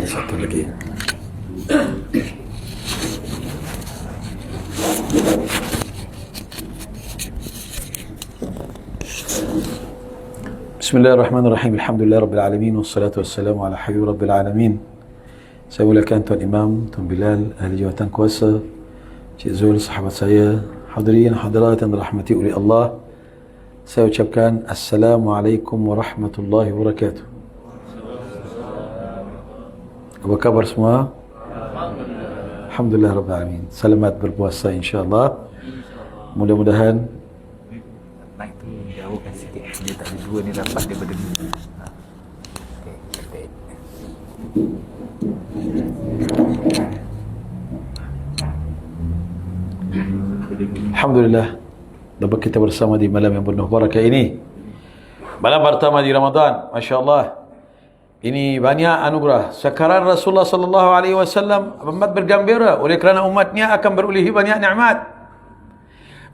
Satu lagi. Bismillahirrahmanirrahim. Alhamdulillah Rabbil Alamin. Wassalatu wassalamu ala habib Rabbil Alamin. Saya mulakan Tuan Imam, Tuan Bilal, ahli jawatan kuasa, Cik Zul, sahabat saya, hadirin hadirat yang dirahmati oleh Allah. Saya ucapkan Assalamualaikum warahmatullahi wabarakatuh. Apa khabar semua? Alhamdulillah Rabbil Alamin. Selamat berpuasa insyaAllah. Mudah-mudahan naik tu jauhkan sikit. Dia tak ada dua ni dapat daripada ni. Okey, Alhamdulillah, dapat kita bersama di malam yang penuh barakah ini. Malam pertama di Ramadan, masya-Allah. Ini banyak anugerah. Sekarang Rasulullah sallallahu alaihi wasallam amat bergembira oleh kerana umatnya akan berolehi banyak nikmat.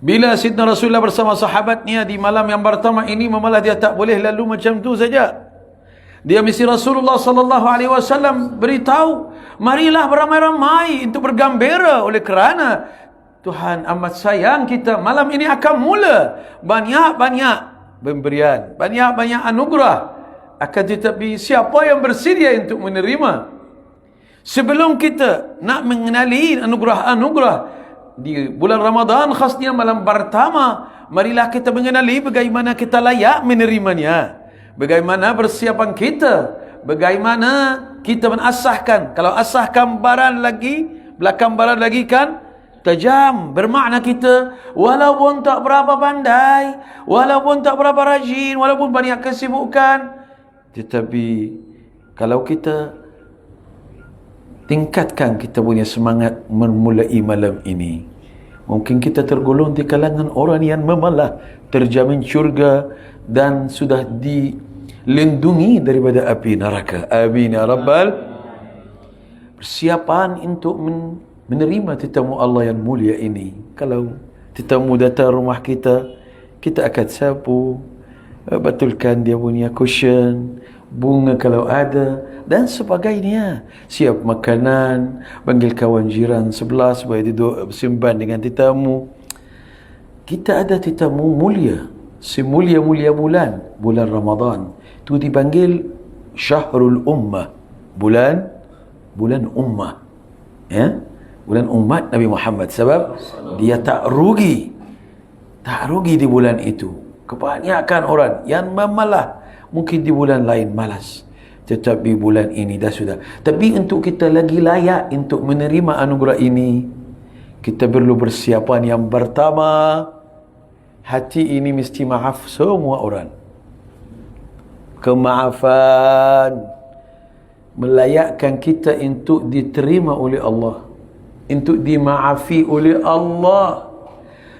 Bila Sidna Rasulullah bersama sahabatnya di malam yang pertama ini, memalah dia tak boleh lalu macam tu saja. Dia mesti Rasulullah sallallahu alaihi wasallam beritahu, marilah beramai-ramai untuk bergembira oleh kerana Tuhan amat sayang kita. Malam ini akan mula banyak-banyak pemberian, banyak-banyak anugerah. Akan tetapi siapa yang bersedia untuk menerima? Sebelum kita nak mengenali anugerah-anugerah di bulan Ramadan, khasnya malam pertama, marilah kita mengenali bagaimana kita layak menerimanya, bagaimana persiapan kita, bagaimana kita menasahkan. Kalau asah gambaran lagi, belakang barat lagi kan tajam, bermakna kita walaupun tak berapa pandai, walaupun tak berapa rajin, walaupun banyak kesibukan, tetapi kalau kita tingkatkan kita punya semangat memulai malam ini, mungkin kita tergolong di kalangan orang yang memalah terjamin syurga dan sudah dilindungi daripada api neraka. Amin ya rabbal. Persiapan untuk menerima tetamu Allah yang mulia ini. Kalau tetamu datang rumah kita, kita akan sapu, betulkan dia punya cushion, bunga kalau ada dan sebagainya. Siap makanan, panggil kawan jiran sebelah supaya duduk bersimpan dengan tetamu. Kita ada tetamu mulia, semulia-mulia bulan Ramadan. Itu dipanggil Syahrul Ummah, bulan ummah. Ya? Bulan umat Nabi Muhammad. Sebab dia tak rugi di bulan itu. Kebanyakan orang yang memalah mungkin di bulan lain malas, tetapi bulan ini dah sudah. Tapi untuk kita lagi layak untuk menerima anugerah ini, kita perlu persiapan. Yang pertama, hati ini mesti maaf semua orang. Kemaafan melayakkan kita untuk diterima oleh Allah, untuk dimaafi oleh Allah.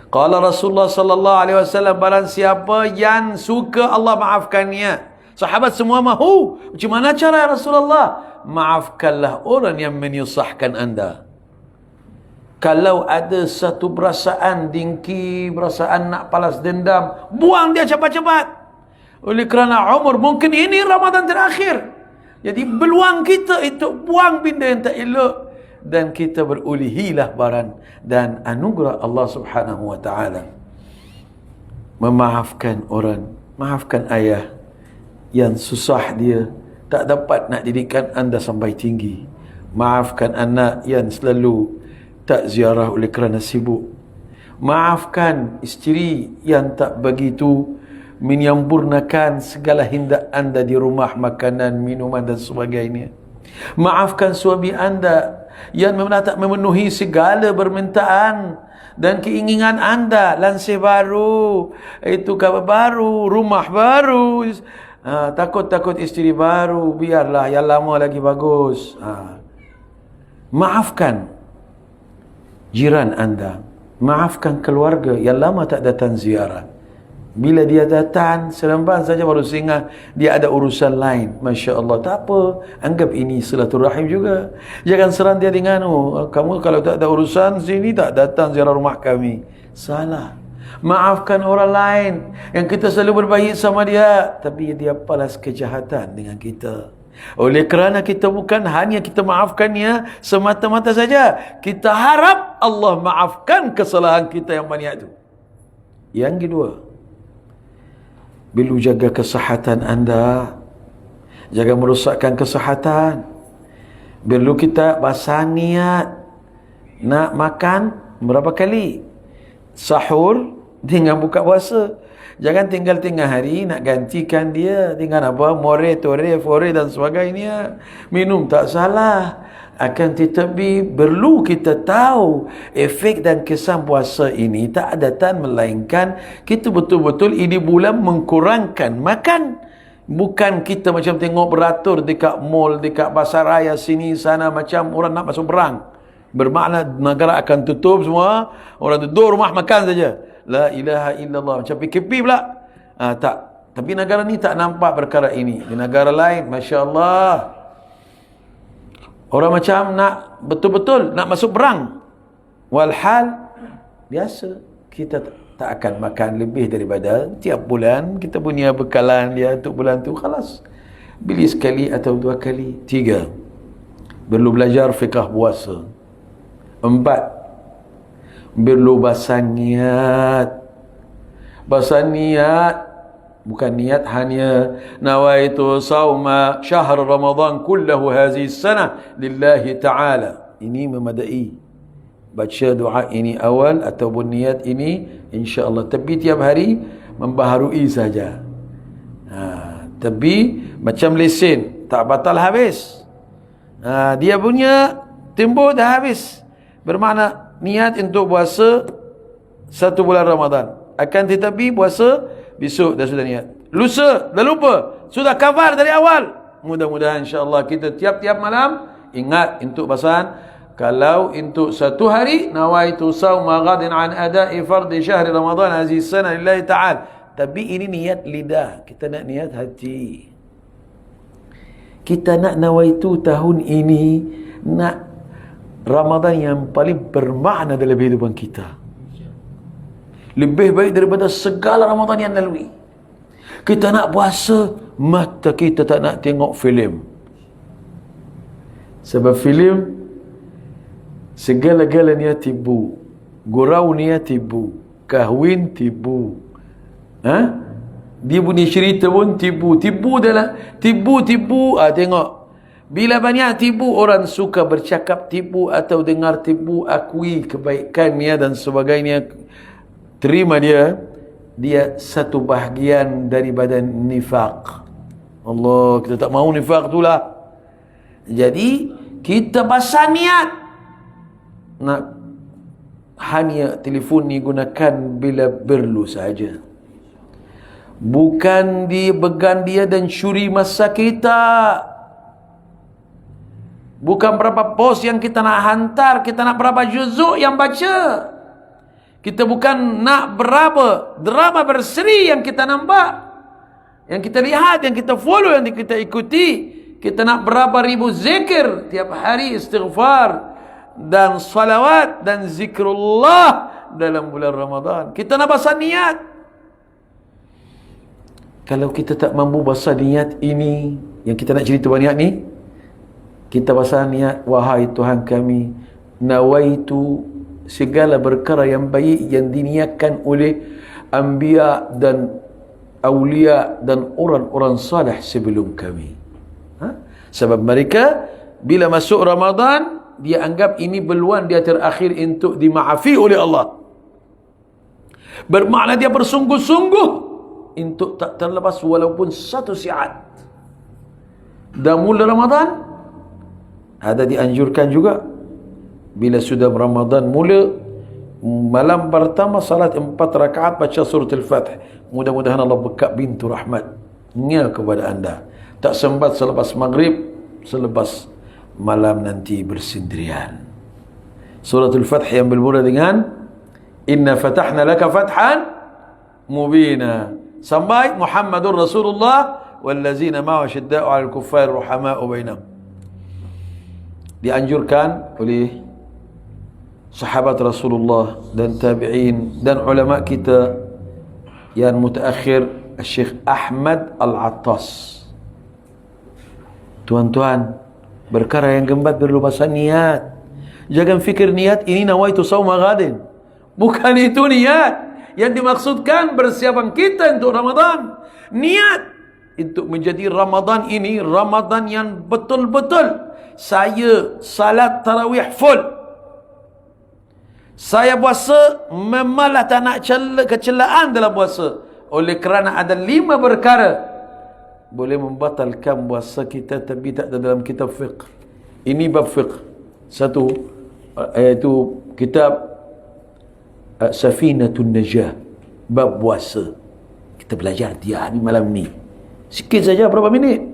Qala Rasulullah sallallahu alaihi wasallam, barang siapa yang suka Allah maafkannya. Sahabat semua mahu. Macam mana cara ya Rasulullah? Maafkanlah orang yang menyusahkan anda. Kalau ada satu perasaan dengki, perasaan nak balas dendam, buang dia cepat-cepat. Oleh kerana umur mungkin ini Ramadan terakhir. Jadi peluang kita itu buang benda yang tak elok, dan kita berulihilah barang dan anugerah Allah Subhanahu wa taala. Memaafkan orang, maafkan ayah yang susah dia tak dapat nak didikan anda sampai tinggi. Maafkan anak yang selalu tak ziarah oleh kerana sibuk. Maafkan isteri yang tak begitu menyempurnakan segala hendak anda di rumah, makanan, minuman dan sebagainya. Maafkan suami anda yang tak memenuhi segala permintaan dan keinginan anda. Lansir baru, itu kabar baru, rumah baru, takut-takut isteri baru, biarlah yang lama lagi bagus. Maafkan jiran anda, maafkan keluarga yang lama tak datang ziarah. Bila dia datang, seremban saja baru singgah, dia ada urusan lain. Masya Allah, tak apa. Anggap ini silaturahim juga. Jangan serang dia dengan, oh, kamu kalau tak ada urusan sini tak datang ziarah rumah kami. Salah. Maafkan orang lain yang kita selalu berbaik sama dia, tapi dia balas kejahatan dengan kita. Oleh kerana kita bukan hanya kita maafkannya semata-mata saja, kita harap Allah maafkan kesalahan kita yang banyak itu. Yang kedua, perlu jaga kesihatan anda. Jangan merosakkan kesihatan. Perlu kita basah niat. Nak makan berapa kali? Sahur dengan buka puasa. Jangan tinggal tengah hari nak gantikan dia dengan apa? More, tore, fore dan sebagainya. Minum tak salah. Akan tetapi perlu kita tahu efek dan kesan puasa ini tak adatan melainkan kita betul-betul ini bulan mengkurangkan makan. Bukan kita macam tengok beratur dekat mall, dekat pasar raya sini sana macam orang nak masuk perang. Bermakna negara akan tutup semua, orang duduk rumah makan saja. La ilaha illallah. Macam PKP pula. Tak. Tapi negara ni tak nampak perkara ini. Di negara lain, Masya Allah, orang macam nak betul-betul nak masuk perang. Walhal biasa kita tak akan makan lebih daripada tiap bulan kita punya bekalan dia untuk bulan tu, khalas. Beli sekali atau dua kali. 3, perlu belajar fiqh puasa. 4, perlu basah niat. Basah niat bukan niat hanya nawaitu sauma syahr Ramadan kullahu hazihi sana lillahi ta'ala. Ini memadai. Baca doa ini awal ataupun niat ini insya-Allah. Tapi tiap hari membaharui saja. Tapi macam lesen tak batal habis. Dia punya tempoh dah habis. Bermakna niat untuk puasa 1 bulan Ramadan. Akan tetapi puasa besok dah sudah niat. Lusa dah lupa. Sudah kafar dari awal. Mudah-mudahan insya-Allah kita tiap-tiap malam ingat untuk basahan. Kalau untuk 1 hari nawaitu sauma ghadin an ada'i fardhi syahri Ramadan hazihi sana lillahi ta'ala. Tapi ini niat lidah. Kita nak niat hati. Kita nak nawaitu tahun ini nak Ramadan yang paling bermakna dalam kehidupan kita. Lebih baik daripada segala Ramadan yang lalui. Kita nak puasa, mata kita tak nak tengok filem. Sebab filem segala-galanya tipu. Gurau niat tipu. Kahwin tipu. Dia punya cerita pun tipu. Tipu adalah tipu-tipu. Tengok. Bila banyak tipu, orang suka bercakap tipu atau dengar tipu, akui kebaikannya dan sebagainya. Terima dia. Dia satu bahagian daripada nifaq. Allah, kita tak mahu nifaq itulah. Jadi, kita basah niat. Nak hanya telefon ni gunakan bila perlu saja. Bukan began dia dan syuri masa kita. Bukan berapa pos yang kita nak hantar, kita nak berapa juzuk yang baca. Kita bukan nak berapa drama berseri yang kita nampak, yang kita lihat, yang kita follow, yang kita ikuti. Kita nak berapa ribu zikir tiap hari, istighfar dan salawat dan zikrullah dalam bulan Ramadan. Kita nak basah niat. Kalau kita tak mampu basah niat ini, yang kita nak cerita banyak ni, kita basah niat, wahai Tuhan kami, nawaitu segala perkara yang baik yang diniatkan oleh anbiya dan awliya dan orang-orang salih sebelum kami. Sebab mereka bila masuk Ramadan, dia anggap ini beluan dia terakhir untuk dimaafi oleh Allah. Bermakna dia bersungguh-sungguh untuk tak terlepas walaupun 1 saat. Dah mula Ramadan, ada dianjurkan juga bila sudah Ramadan mula, malam pertama salat 4 rakaat baca surah Al-Fath. Mudah-mudahan Allah buka pintu rahmatnya kepada anda. Tak sempat selepas maghrib, selepas malam nanti bersendirian. Surah Al-Fath yang bermula dengan Inna fatahna laka fathan mubina sampai Muhammadur Rasulullah wallazina ma'ahu syidda'u 'alal kuffar ruhama'u bainahum. Dianjurkan oleh sahabat Rasulullah dan tabi'in dan ulama kita yang mutaakhir, Syekh Ahmad Al-Attas. Tuan-tuan, perkara yang gembat perlu pasal niat. Jangan fikir niat ini nawaitu sauma ghadin. Bukan itu niat. Yang dimaksudkan persiapan kita untuk Ramadan. Niat untuk menjadi Ramadan ini Ramadan yang betul-betul saya salat tarawih full. Saya puasa memanglah tak nak kecelaan dalam puasa. Oleh kerana ada 5 perkara boleh membatalkan puasa kita, tapi tak ada dalam kitab fiqh. Ini bab fiqh. Satu, iaitu kitab Safinatun Najah, bab puasa. Kita belajar dia ni malam ni. Sikit saja, berapa minit.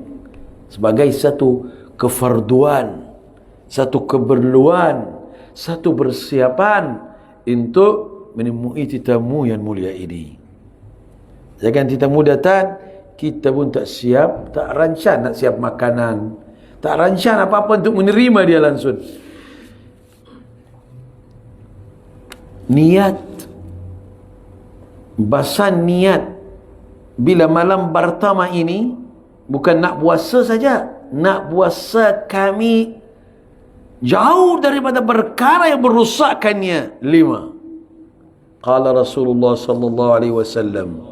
Sebagai satu kefarduan, satu keperluan, satu persiapan untuk menemui tetamu yang mulia ini. Jangan tetamu datang, kita pun tak siap, tak rancang nak siap makanan, tak rancang apa-apa untuk menerima dia langsung. Niat, basan niat bila malam pertama ini bukan nak puasa saja, nak puasa kami jauh daripada perkara yang merusakkannya. 5. Qala Rasulullah sallallahu alaihi wasallam,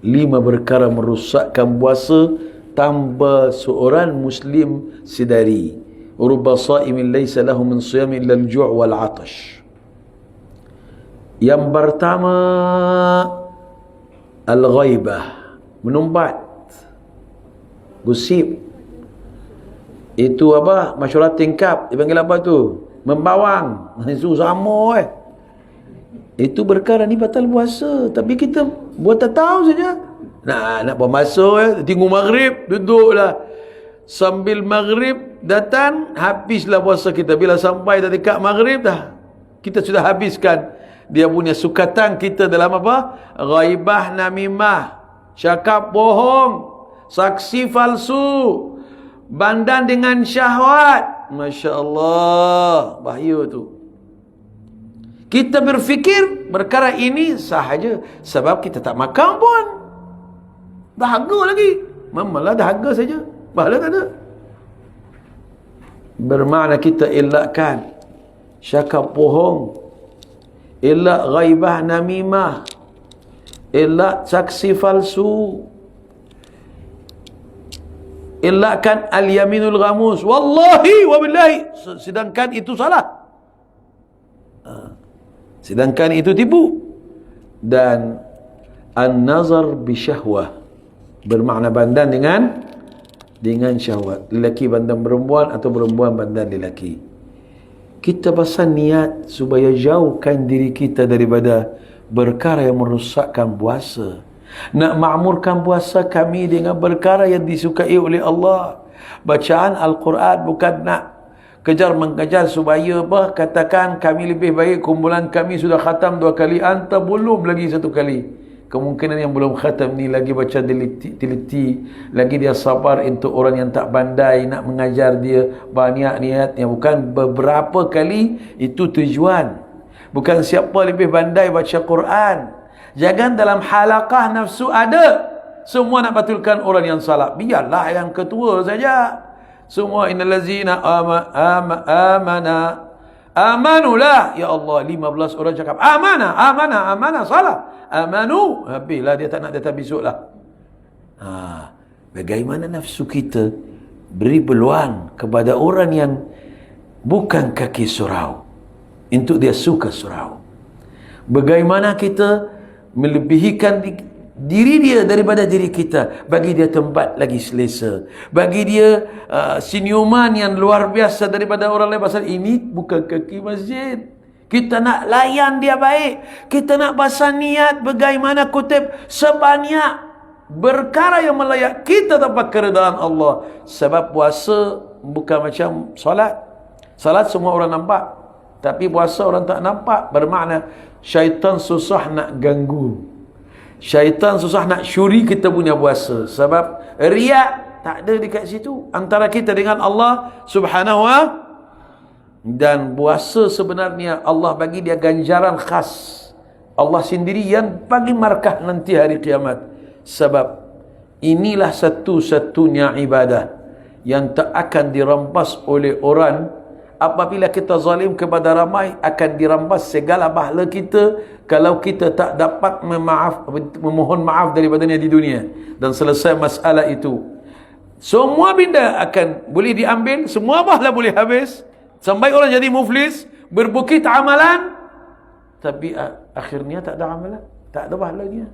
5 perkara merusakkan puasa tanpa seorang muslim sedari. Rubba sa'imin laysa lahu min siyam illa al-ju' wal 'atash. Yang pertama, al-ghaibah, menumpat, gosip. Itu apa? Masyarakat tingkap. Dia panggil apa tu? Membawang. Itu sama Itu perkara ni batal puasa. Tapi kita buat tak tahu saja. Nak bermasa tunggu maghrib, duduklah. Sambil maghrib datang, habislah puasa kita. Bila sampai dah dekat maghrib dah, kita sudah habiskan dia punya sukatan kita dalam apa? Ghaibah, namimah, cakap bohong, saksi palsu, bandan dengan syahwat. Masya Allah, bahaya tu. Kita berfikir perkara ini sahaja sebab kita tak makan pun. Dahaga lagi. Mamalah dahaga saja, pahala tak ada. Bermakna kita elakkan cakap bohong, elak ghaibah namimah, elak saksi palsu, elakkan al-yaminul ghamus, wallahi wabillahi, sedangkan itu salah, sedangkan itu tipu. Dan an-nazar bisyahwah, bermakna bandan dengan syahwat. Lelaki bandan perempuan atau perempuan bandan lelaki. Kita pasal niat supaya jauhkan diri kita daripada perkara yang merosakkan puasa. Nak makmurkan puasa kami dengan perkara yang disukai oleh Allah. Bacaan Al-Quran, bukan nak kejar-mengejar supaya apa, katakan kami lebih baik, kumpulan kami sudah khatam 2 kali, anta belum lagi 1 kali. Kemungkinan yang belum khatam ni lagi baca teliti, lagi dia sabar. Untuk orang yang tak pandai nak mengajar dia, banyak niatnya, bukan beberapa kali. Itu tujuan, bukan siapa lebih pandai baca Quran. Jangan dalam halaqah nafsu ada semua nak batulkan orang yang salah. Biarlah yang ketua saja. Semua innallazina amanulah, ya Allah, 15 orang cakap amana, salah. Amanu, habislah, dia tak nak datang besok lah. Bagaimana nafsu kita beri peluang kepada orang yang bukan kaki surau untuk dia suka surau. Bagaimana kita melebihikan diri dia daripada diri kita, bagi dia tempat lagi selesa, bagi dia senyuman yang luar biasa daripada orang lain. Pasal ini bukan kaki masjid. Kita nak layan dia baik, kita nak pasang niat bagaimana kutip sebanyak perkara yang melayak kita dapat keredaan Allah. Sebab puasa bukan macam solat. Salat semua orang nampak, tapi puasa orang tak nampak. Bermakna syaitan susah nak ganggu, syaitan susah nak syuri kita punya puasa. Sebab riak tak ada dekat situ antara kita dengan Allah Subhanahu Dan puasa sebenarnya Allah bagi dia ganjaran khas. Allah sendiri yang bagi markah nanti hari kiamat. Sebab inilah satu-satunya ibadah yang tak akan dirampas oleh orang. Apabila kita zalim kepada ramai, akan dirampas segala pahala kita kalau kita tak dapat memohon maaf daripadanya di dunia. Dan selesai masalah itu, semua benda akan boleh diambil, semua pahala boleh habis, sampai orang jadi muflis, berbukit amalan, tapi akhirnya tak ada amalan, tak ada pahalanya.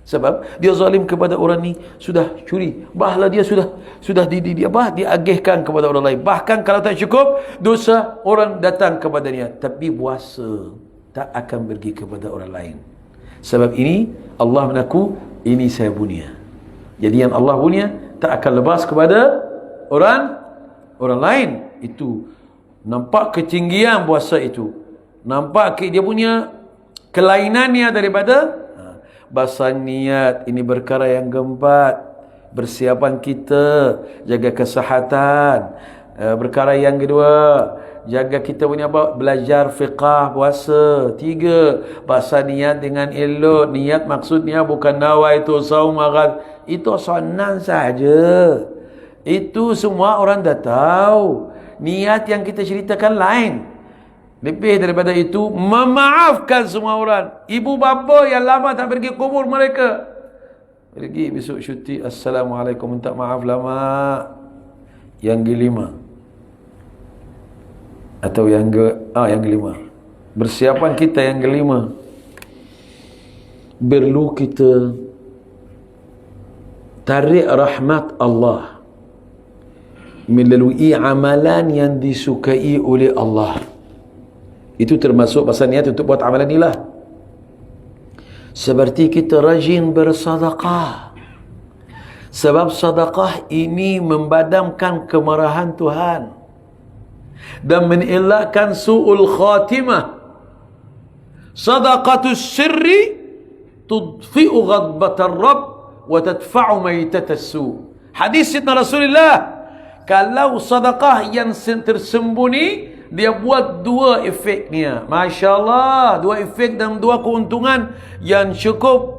Sebab dia zalim kepada orang ni, sudah curi, pahala dia sudah diagihkan kepada orang lain. Bahkan kalau tak cukup, dosa orang datang kepadanya, tapi puasa tak akan pergi kepada orang lain. Sebab ini Allah mengaku, ini saya punya. Jadi yang Allah punya tak akan lepas kepada orang lain. Itu nampak ketinggian puasa itu. Nampak dia punya kelainannya daripada basah niat. Ini perkara yang keempat, persiapan kita, jaga kesihatan. Perkara yang kedua, jaga kita punya belajar fiqah puasa. 3, basah niat dengan elok. Niat maksudnya bukan nawaitu saum agad, itu sunnah saja. Itu semua orang dah tahu. Niat yang kita ceritakan lain. Lebih daripada itu, memaafkan semua orang. Ibu bapa yang lama tak pergi kubur mereka, pergi besok syuti, Assalamualaikum, minta maaf lama. Yang kelima, atau yang kelima, persiapan kita yang kelima, perlu kita tarik rahmat Allah melalui amalan yang disukai oleh Allah. Itu termasuk pasal niat untuk buat amalan inilah. Seperti kita rajin bersedekah. Sebab sedekah ini membadamkan kemarahan Tuhan dan mengelakkan su'ul khatimah. Sadaqatus sirri tudfi'u ghadbatar rabb wa tadfa'u maitatas su'. Hadis Sayyidina Rasulullah, kalau sedekah yang tersembunyi, dia buat dua efeknya. Masya Allah, dua efek dan dua keuntungan yang cukup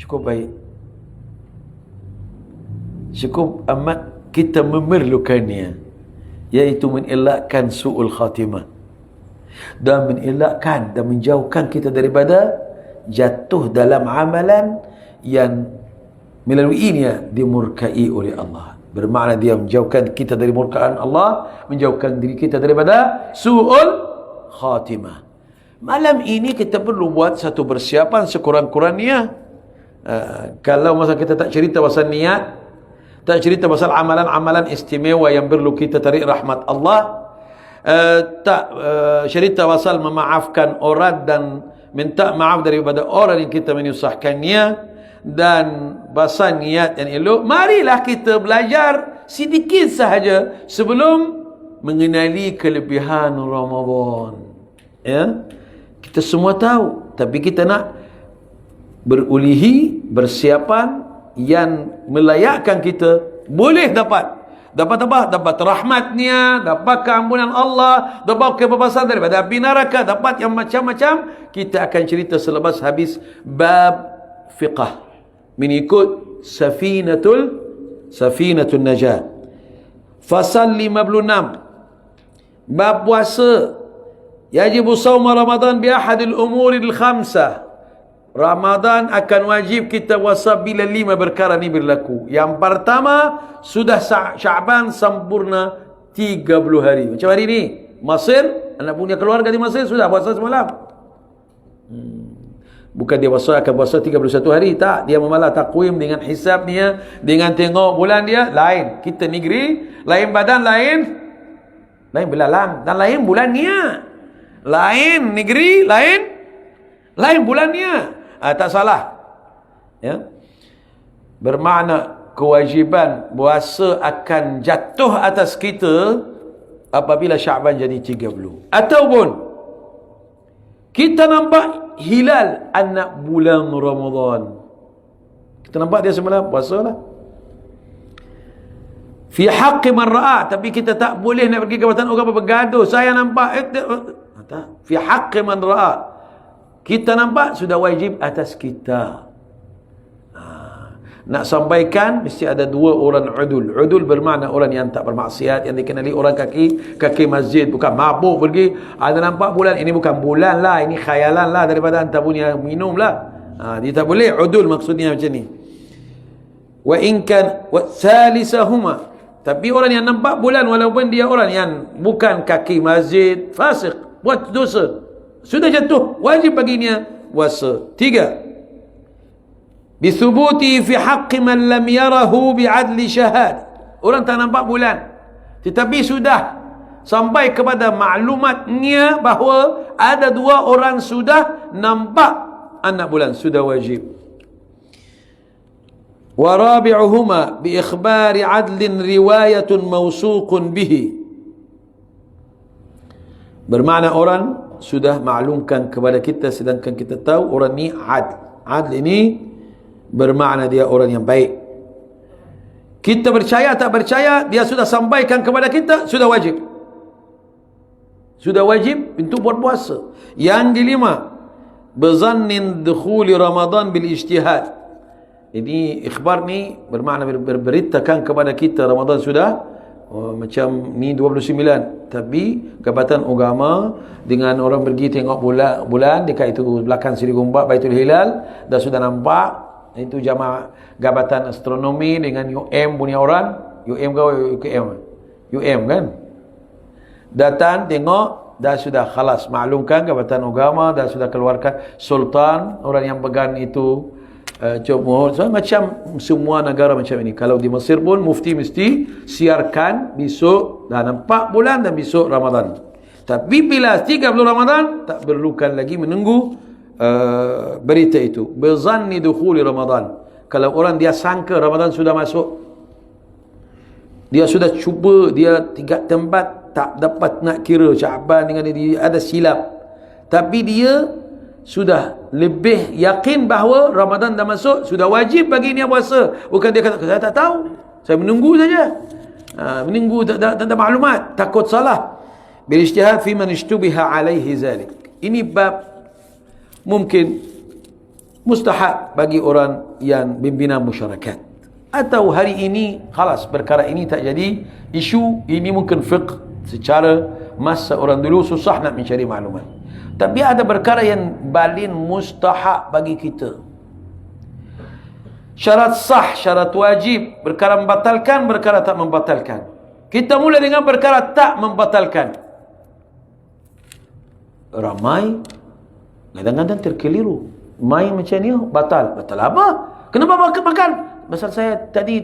baik, cukup amat kita memerlukannya, yaitu mengelakkan su'ul khatimah dan mengelakkan dan menjauhkan kita daripada jatuh dalam amalan yang melaluinya dimurkai oleh Allah. Bermakna dia menjauhkan kita dari murkaan Allah, menjauhkan diri kita daripada su'ul khatimah. Malam ini kita perlu buat satu persiapan sekurang-kurangnya. Kalau masa kita tak cerita pasal niat, tak cerita pasal amalan-amalan istimewa yang perlu kita tarik rahmat Allah, tak cerita pasal memaafkan orang dan minta maaf daripada orang yang kita menyusahkannya, dan bahasa niat yang elok. Marilah kita belajar sedikit sahaja sebelum mengenali kelebihan Ramadan. Ya, kita semua tahu, tapi kita nak berulihi persiapan yang melayakkan kita boleh dapat apa? Dapat rahmatnya, dapat keampunan Allah, dapat kebebasan daripada api neraka, dapat yang macam-macam. Kita akan cerita selepas habis bab fiqh mengikut Safinatul Najat. Fasal 56, bab puasa. Yajibu sawma Ramadan bi ahadil umuril khamsah. Ramadan akan wajib kita puasa bila 5 perkara ni berlaku. Yang pertama, sudah Syaban sempurna 30 hari. Macam hari ni, Mesir, anak punya keluarga di Mesir sudah puasa semalam. Bukan dia akan puasa 31 hari, tak. Dia memalah takwim dengan hisabnya, dengan tengok bulan dia, lain. Kita negeri, lain badan, lain belalang, dan lain bulannya. Lain negeri, lain bulannya. Tak salah. Ya. Bermakna kewajiban puasa akan jatuh atas kita apabila Syaban jadi 30. Ataupun kita nampak hilal anak bulan Ramadan. Kita nampak dia semalam, puasalah. Fi haqqi man ra'a, tapi kita tak boleh nak pergi ke batan orang bergaduh. Saya nampak tak. Fi haqqi man ra'a, kita nampak sudah wajib atas kita. Nak sampaikan mesti ada dua orang udul. Udul bermakna orang yang tak bermaksiat, yang dikenali orang kaki masjid, bukan mabuk pergi. Ada nampak bulan, ini bukan bulan lah, ini khayalan lah daripada anda punya minum lah. Dia tak boleh. Udul maksudnya macam ni. Wa in kan wa salisahuma, tapi orang yang nampak bulan walaupun dia orang yang bukan kaki masjid, fasik, buat dosa, sudah jatuh, wajib baginya puasa. 3, bithubuti fi haqqi man lam yarahu bi'adli syahad. Orang tak nampak bulan, tetapi sudah sampai kepada maklumatnya bahawa ada dua orang sudah nampak anak bulan, sudah wajib. Wa rabi'uhuma bi ikhbari 'adlin riwayatun mawsuqun bihi. Bermakna orang sudah maklumkan kepada kita sedangkan kita tahu orang ni adl. Adl ini bermakna dia orang yang baik. Kita percaya tak percaya, dia sudah sampaikan kepada kita, sudah wajib. Sudah wajib untuk berpuasa. Yang kelima, bizannin dukhuli Ramadan bil ijtihad. Ini ikhbar ni bermakna berberitakan kepada kita Ramadan sudah macam ni 29, tapi Jabatan Agama dengan orang pergi tengok bulan dekat itu belakang Seri Gombak Baitul Hilal, dah sudah nampak. Itu jamaah Jabatan Astronomi dengan UM punya orang. UM ke UKM? UM kan? Datang tengok, dah sudah khalas maklumkan Jabatan Agama, dah sudah keluarkan sultan, orang yang pegang itu mohon. So, macam semua negara macam ini. Kalau di Mesir pun mufti mesti siarkan besok dah nampak bulan dan besok Ramadan. Tapi bila 30 Ramadan tak perlukan lagi menunggu berita itu. Bizanni dukhuli Ramadan. Kalau orang dia sangka Ramadan sudah masuk, dia sudah cuba, dia 3 tempat tak dapat nak kira Syaban dengan dia ada silap, tapi dia sudah lebih yakin bahawa Ramadan dah masuk, sudah wajib bagi dia puasa. Bukan dia kata saya tak tahu, saya menunggu saja. Menunggu tak ada maklumat, takut salah. Bil ijtihad fi man ishtubiha alaihi zalik. Ini bab mungkin mustahab bagi orang yang pimpinan masyarakat, atau hari ini khalas perkara ini tak jadi isu. Ini mungkin fiqh secara masa orang dulu susah nak mencari maklumat, tapi ada perkara yang paling mustahab bagi kita. Syarat sah, syarat wajib, perkara membatalkan, perkara tak membatalkan. Kita mulai dengan perkara tak membatalkan. Ramai kadang-kadang terkeliru main macam ni, batal. Batal apa? Kenapa makan? Pasal saya tadi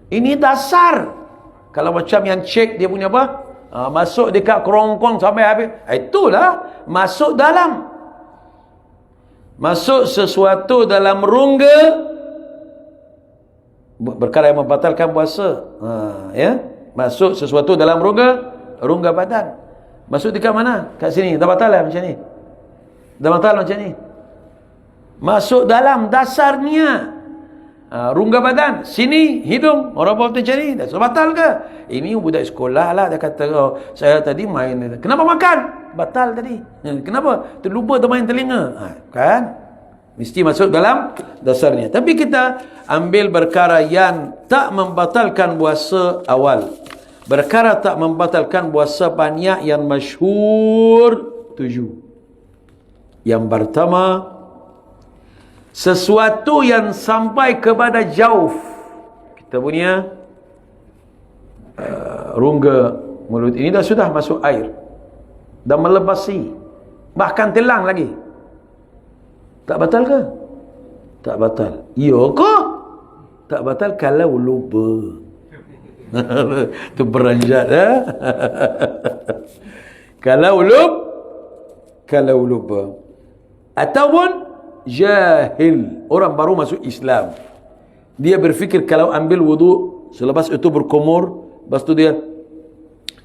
ini dasar. Kalau macam yang cek dia punya apa, masuk dekat kerongkong sampai habis, itulah masuk dalam. Masuk sesuatu dalam rongga, perkara yang membatalkan puasa. Ya, masuk sesuatu dalam rongga badan. Masuk dekat mana? Kat sini. Dah batal lah macam ni. Dah batal macam ni. Masuk dalam dasarnya. Rongga badan. Sini hidung. Orang buat macam ni. Dah batal ke? Ini budak sekolah lah. Dia kata, oh, saya tadi main. Kenapa makan? Batal tadi. Kenapa? Terlupa termain telinga. Kan? Mesti masuk dalam dasarnya. Tapi kita ambil perkara yang tak membatalkan puasa awal. Perkara tak membatalkan puasa banyak yang masyhur 7. Yang pertama, sesuatu yang sampai kepada jauf. Kita punya rongga mulut ini dah sudah masuk air, dah melepasi, bahkan telang lagi. Tak batal ke? Tak batal. Ya ke? Tak batal kalau lupa. Itu beranjat. Kalau lupa. Ataupun jahil, orang baru masuk Islam, dia berfikir kalau ambil wudu, selepas itu berkumur, lepas itu dia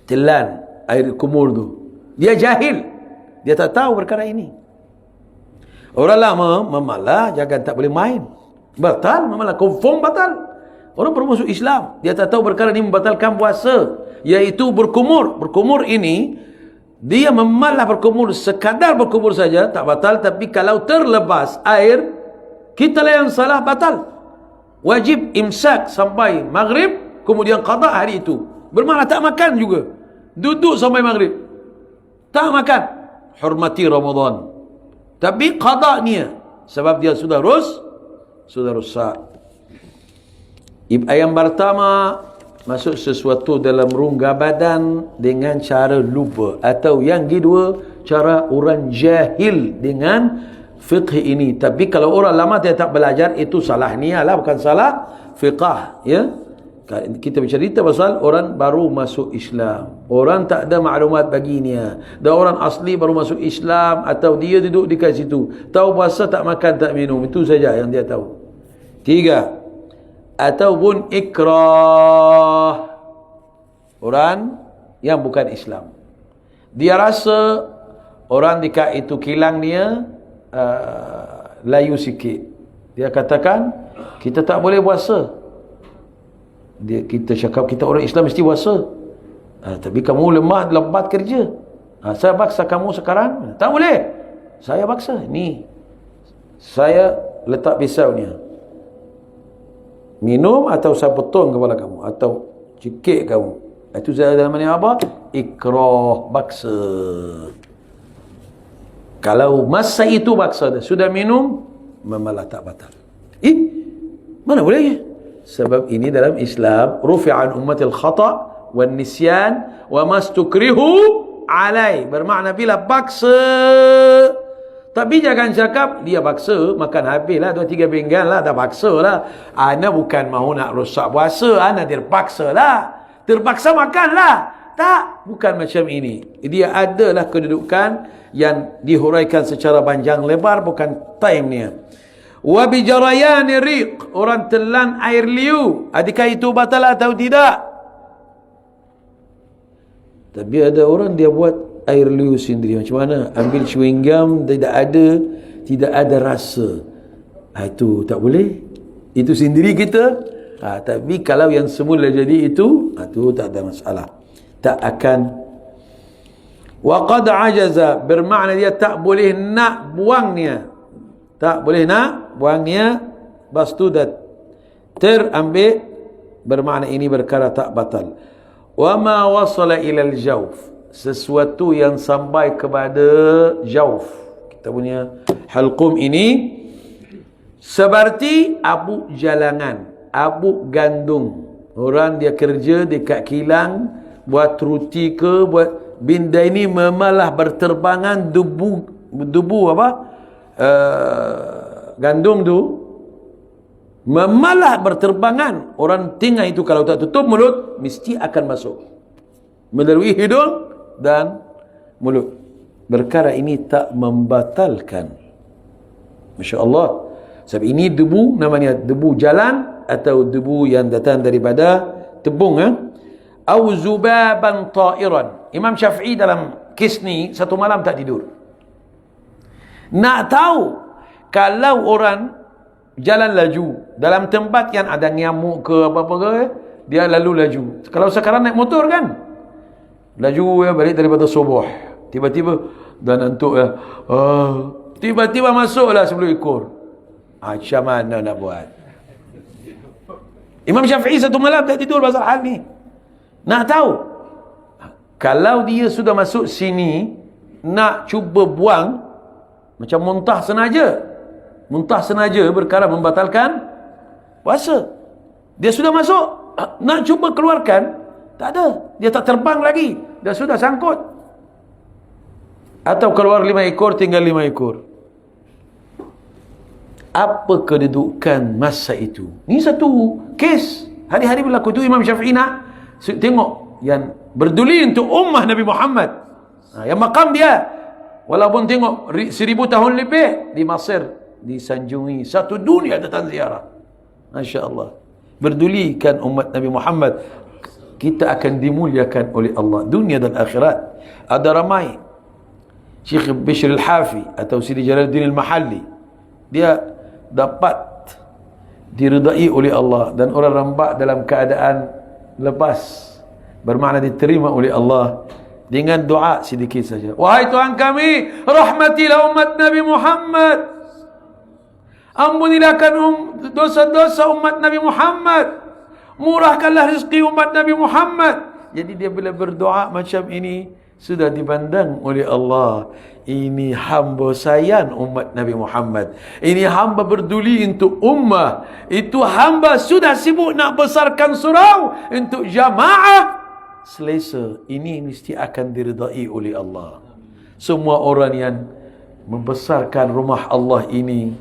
telan air kumur tu. Dia jahil, dia tak tahu perkara ini. Orang lama memalah, jangan tak boleh main. Batal, memalah confirm batal. Orang baru masuk Islam, dia tak tahu perkara ini membatalkan puasa, iaitu berkumur. Berkumur ini, dia memalah berkumur, sekadar berkumur saja tak batal, tapi kalau terlepas air, kita lah yang salah, batal. Wajib imsak sampai maghrib, kemudian qada hari itu. Bermakna tak makan juga, duduk sampai maghrib, tak makan, hormati Ramadan, tapi qada niya, sebab dia sudah rusak. Yang pertama, masuk sesuatu dalam rongga badan dengan cara lupa, atau yang kedua, cara orang jahil dengan fiqh ini. Tapi kalau orang lama dia tak belajar, itu salah niat lah, bukan salah fiqh, ya. Kita bercerita pasal orang baru masuk Islam, orang tak ada maklumat baginya, dan orang asli baru masuk Islam, atau dia duduk di kat situ, tahu puasa tak makan tak minum, itu saja yang dia tahu. 3, ataupun ikrah, orang yang bukan Islam, dia rasa orang dekat itu kilang dia layu sikit, dia katakan kita tak boleh puasa. Kita cakap kita orang Islam mesti puasa, tapi kamu lembat kerja, saya paksa kamu sekarang, tak boleh, saya paksa, ni saya letak pisau ni, minum atau saya potong kepala kamu, atau cekik kamu. Itu saya dalam mana apa? Ikrah, paksa. Kalau masa itu paksa, sudah minum, malah tak batal. Mana boleh? Sebab ini dalam Islam, rufi'an ummatil khata' wan nisyan wa mastukrihu alai. Bermakna bila paksa, tapi jangan cakap dia paksa makan habis lah 2-3 pinggan lah, dah paksa lah. Ana bukan mahu nak rosak puasa, ana terpaksa lah, terpaksa makan lah. Tak, bukan macam ini. Dia adalah kedudukan yang dihuraikan secara panjang lebar, bukan time-nya. Wa bi jarayani riq, orang telan air liu, adakah itu batal atau tidak? Tapi ada orang dia buat air liu sendiri. Macam mana? Ambil chewing gum, tidak ada rasa, itu tak boleh, itu sendiri kita. Tapi kalau yang semula jadi itu tak ada masalah, tak akan. Wa qad ajaza, bermakna dia tak boleh nak buangnya, tak boleh nak buangnya, bas tu dah terambil, bermakna ini perkara tak batal. Wa ma wasala ilal jawf, sesuatu yang sampai kepada jawf, kita punya halqum ini, seperti abu jalangan, abu gandum. Orang dia kerja dekat kilang, buat roti ke, buat benda ini memalah berterbangan debu apa? Gandum tu memalah berterbangan. Orang tinggal itu kalau tak tutup mulut, mesti akan masuk melalui hidung dan mulut. Perkara ini tak membatalkan, Masya Allah. Sebab ini debu, namanya debu jalan, atau debu yang datang daripada tebung, au zubaban ta'iran. Imam Syafi'i dalam kes ni satu malam tak tidur, nak tahu kalau orang jalan laju dalam tempat yang ada nyamuk ke apa-apa ke, dia lalu laju. Kalau sekarang naik motor kan, laju balik daripada subuh, tiba-tiba dah nantuk tiba-tiba masuklah 10 ekor. Macam mana nak buat? Imam Syafi'i satu malam tak tidur pasal hal ni. Nak tahu kalau dia sudah masuk sini, nak cuba buang, macam muntah senaja perkara membatalkan puasa. Dia sudah masuk, nak cuba keluarkan, tak ada, dia tak terbang lagi, dia sudah sangkut. Atau keluar 5 ekor, tinggal 5 ekor. Apa kedudukan masa itu? Ini satu kes hari-hari berlaku. Itu Imam Syafi'i nak tengok yang berduli untuk ummah Nabi Muhammad, yang makam dia, walaupun tengok 1000 tahun lebih di Mesir, disanjungi satu dunia datang ziarah. Masya Allah, berdulikan umat Nabi Muhammad, kita akan dimuliakan oleh Allah dunia dan akhirat. Ada ramai Syekh Bishr al-Hafi atau Sidi Jalaluddin al-Mahalli, dia dapat diridai oleh Allah, dan orang rambak dalam keadaan lepas, bermakna diterima oleh Allah dengan doa sedikit saja. Wahai Tuhan kami, rahmatilah umat Nabi Muhammad, ampunilah dosa-dosa umat Nabi Muhammad, murahkanlah rezeki umat Nabi Muhammad. Jadi dia bila berdoa macam ini, sudah dipandang oleh Allah, ini hamba sayang umat Nabi Muhammad, ini hamba berduli untuk ummah, itu hamba sudah sibuk nak besarkan surau untuk jamaah. Selesa, ini mesti akan diridai oleh Allah. Semua orang yang membesarkan rumah Allah ini,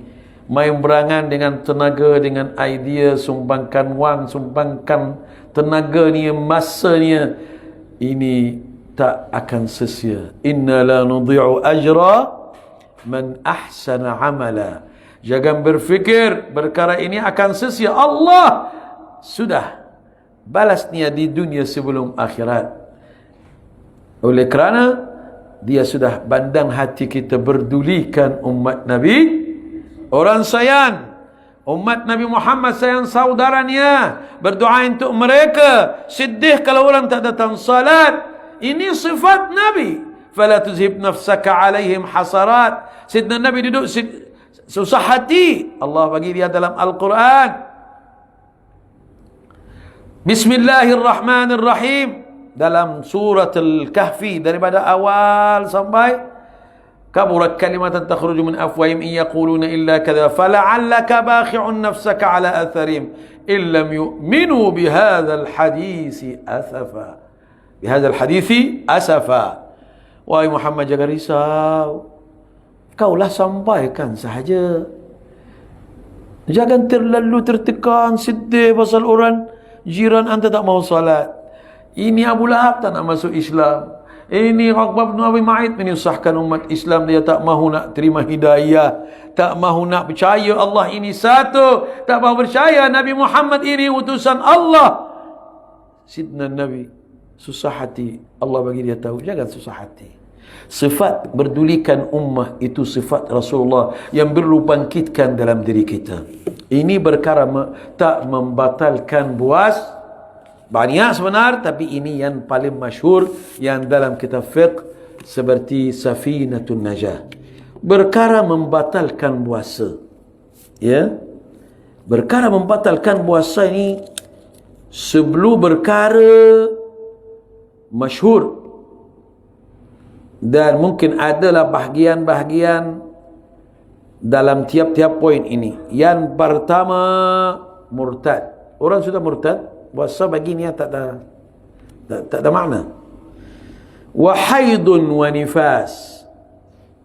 main berangan dengan tenaga, dengan idea, sumbangkan wang, sumbangkan tenaga ni, masanya, ini tak akan sia-sia. Inna la nudhi'u ajra man ahsana amala. Jangan berfikir perkara ini akan sia-sia. Allah sudah balasnya di dunia sebelum akhirat. Oleh kerana dia sudah bandang hati kita berdulikan umat Nabi, orang sayang umat Nabi Muhammad, sayang saudaranya, berdoa untuk mereka, sedih kalau orang tak datang salat. Ini sifat Nabi. Fala tuzhib nafsaka alaihim hasarat. Sidna Nabi duduk susah hati, Allah bagi dia dalam Al-Quran, Bismillahirrahmanirrahim, dalam surat Al-Kahfi, daripada awal sampai kaburat kalimatan takhruju min afwahim in yaquluna illa kadza fala'allaka bakhi'un nafsaka ala atharihim illam yu'minu bihadzal hadisi asafa. Bihadzal hadisi asafa. Wahai Muhammad, jangan risau, kaulah sampaikan sahaja, jangan terlalu tertekan sedih pasal orang jiran anda tak mau salat. Ini Abu Lahab tak nak masuk Islam, ini Uqbah bin Abi Mu'ayth menyusahkan umat Islam, dia tak mahu nak terima hidayah, tak mahu nak percaya Allah ini satu, tak mahu percaya Nabi Muhammad ini utusan Allah. Sidna Nabi susah hati, Allah bagi dia tahu, jangan susah hati. Sifat berdulikan ummah itu sifat Rasulullah yang perlu bangkitkan dalam diri kita. Ini perkara tak membatalkan buas, banyak sebenar, tapi ini yang paling masyhur yang dalam kitab fiqh seperti Safinatun Najah. Perkara membatalkan puasa, ya, perkara membatalkan puasa ini sebelum perkara masyhur, dan mungkin adalah bahagian-bahagian dalam tiap-tiap poin ini. Yang pertama, murtad. Orang sudah murtad, puasa bagi dia tak ada makna. Wa haidun wa nifas,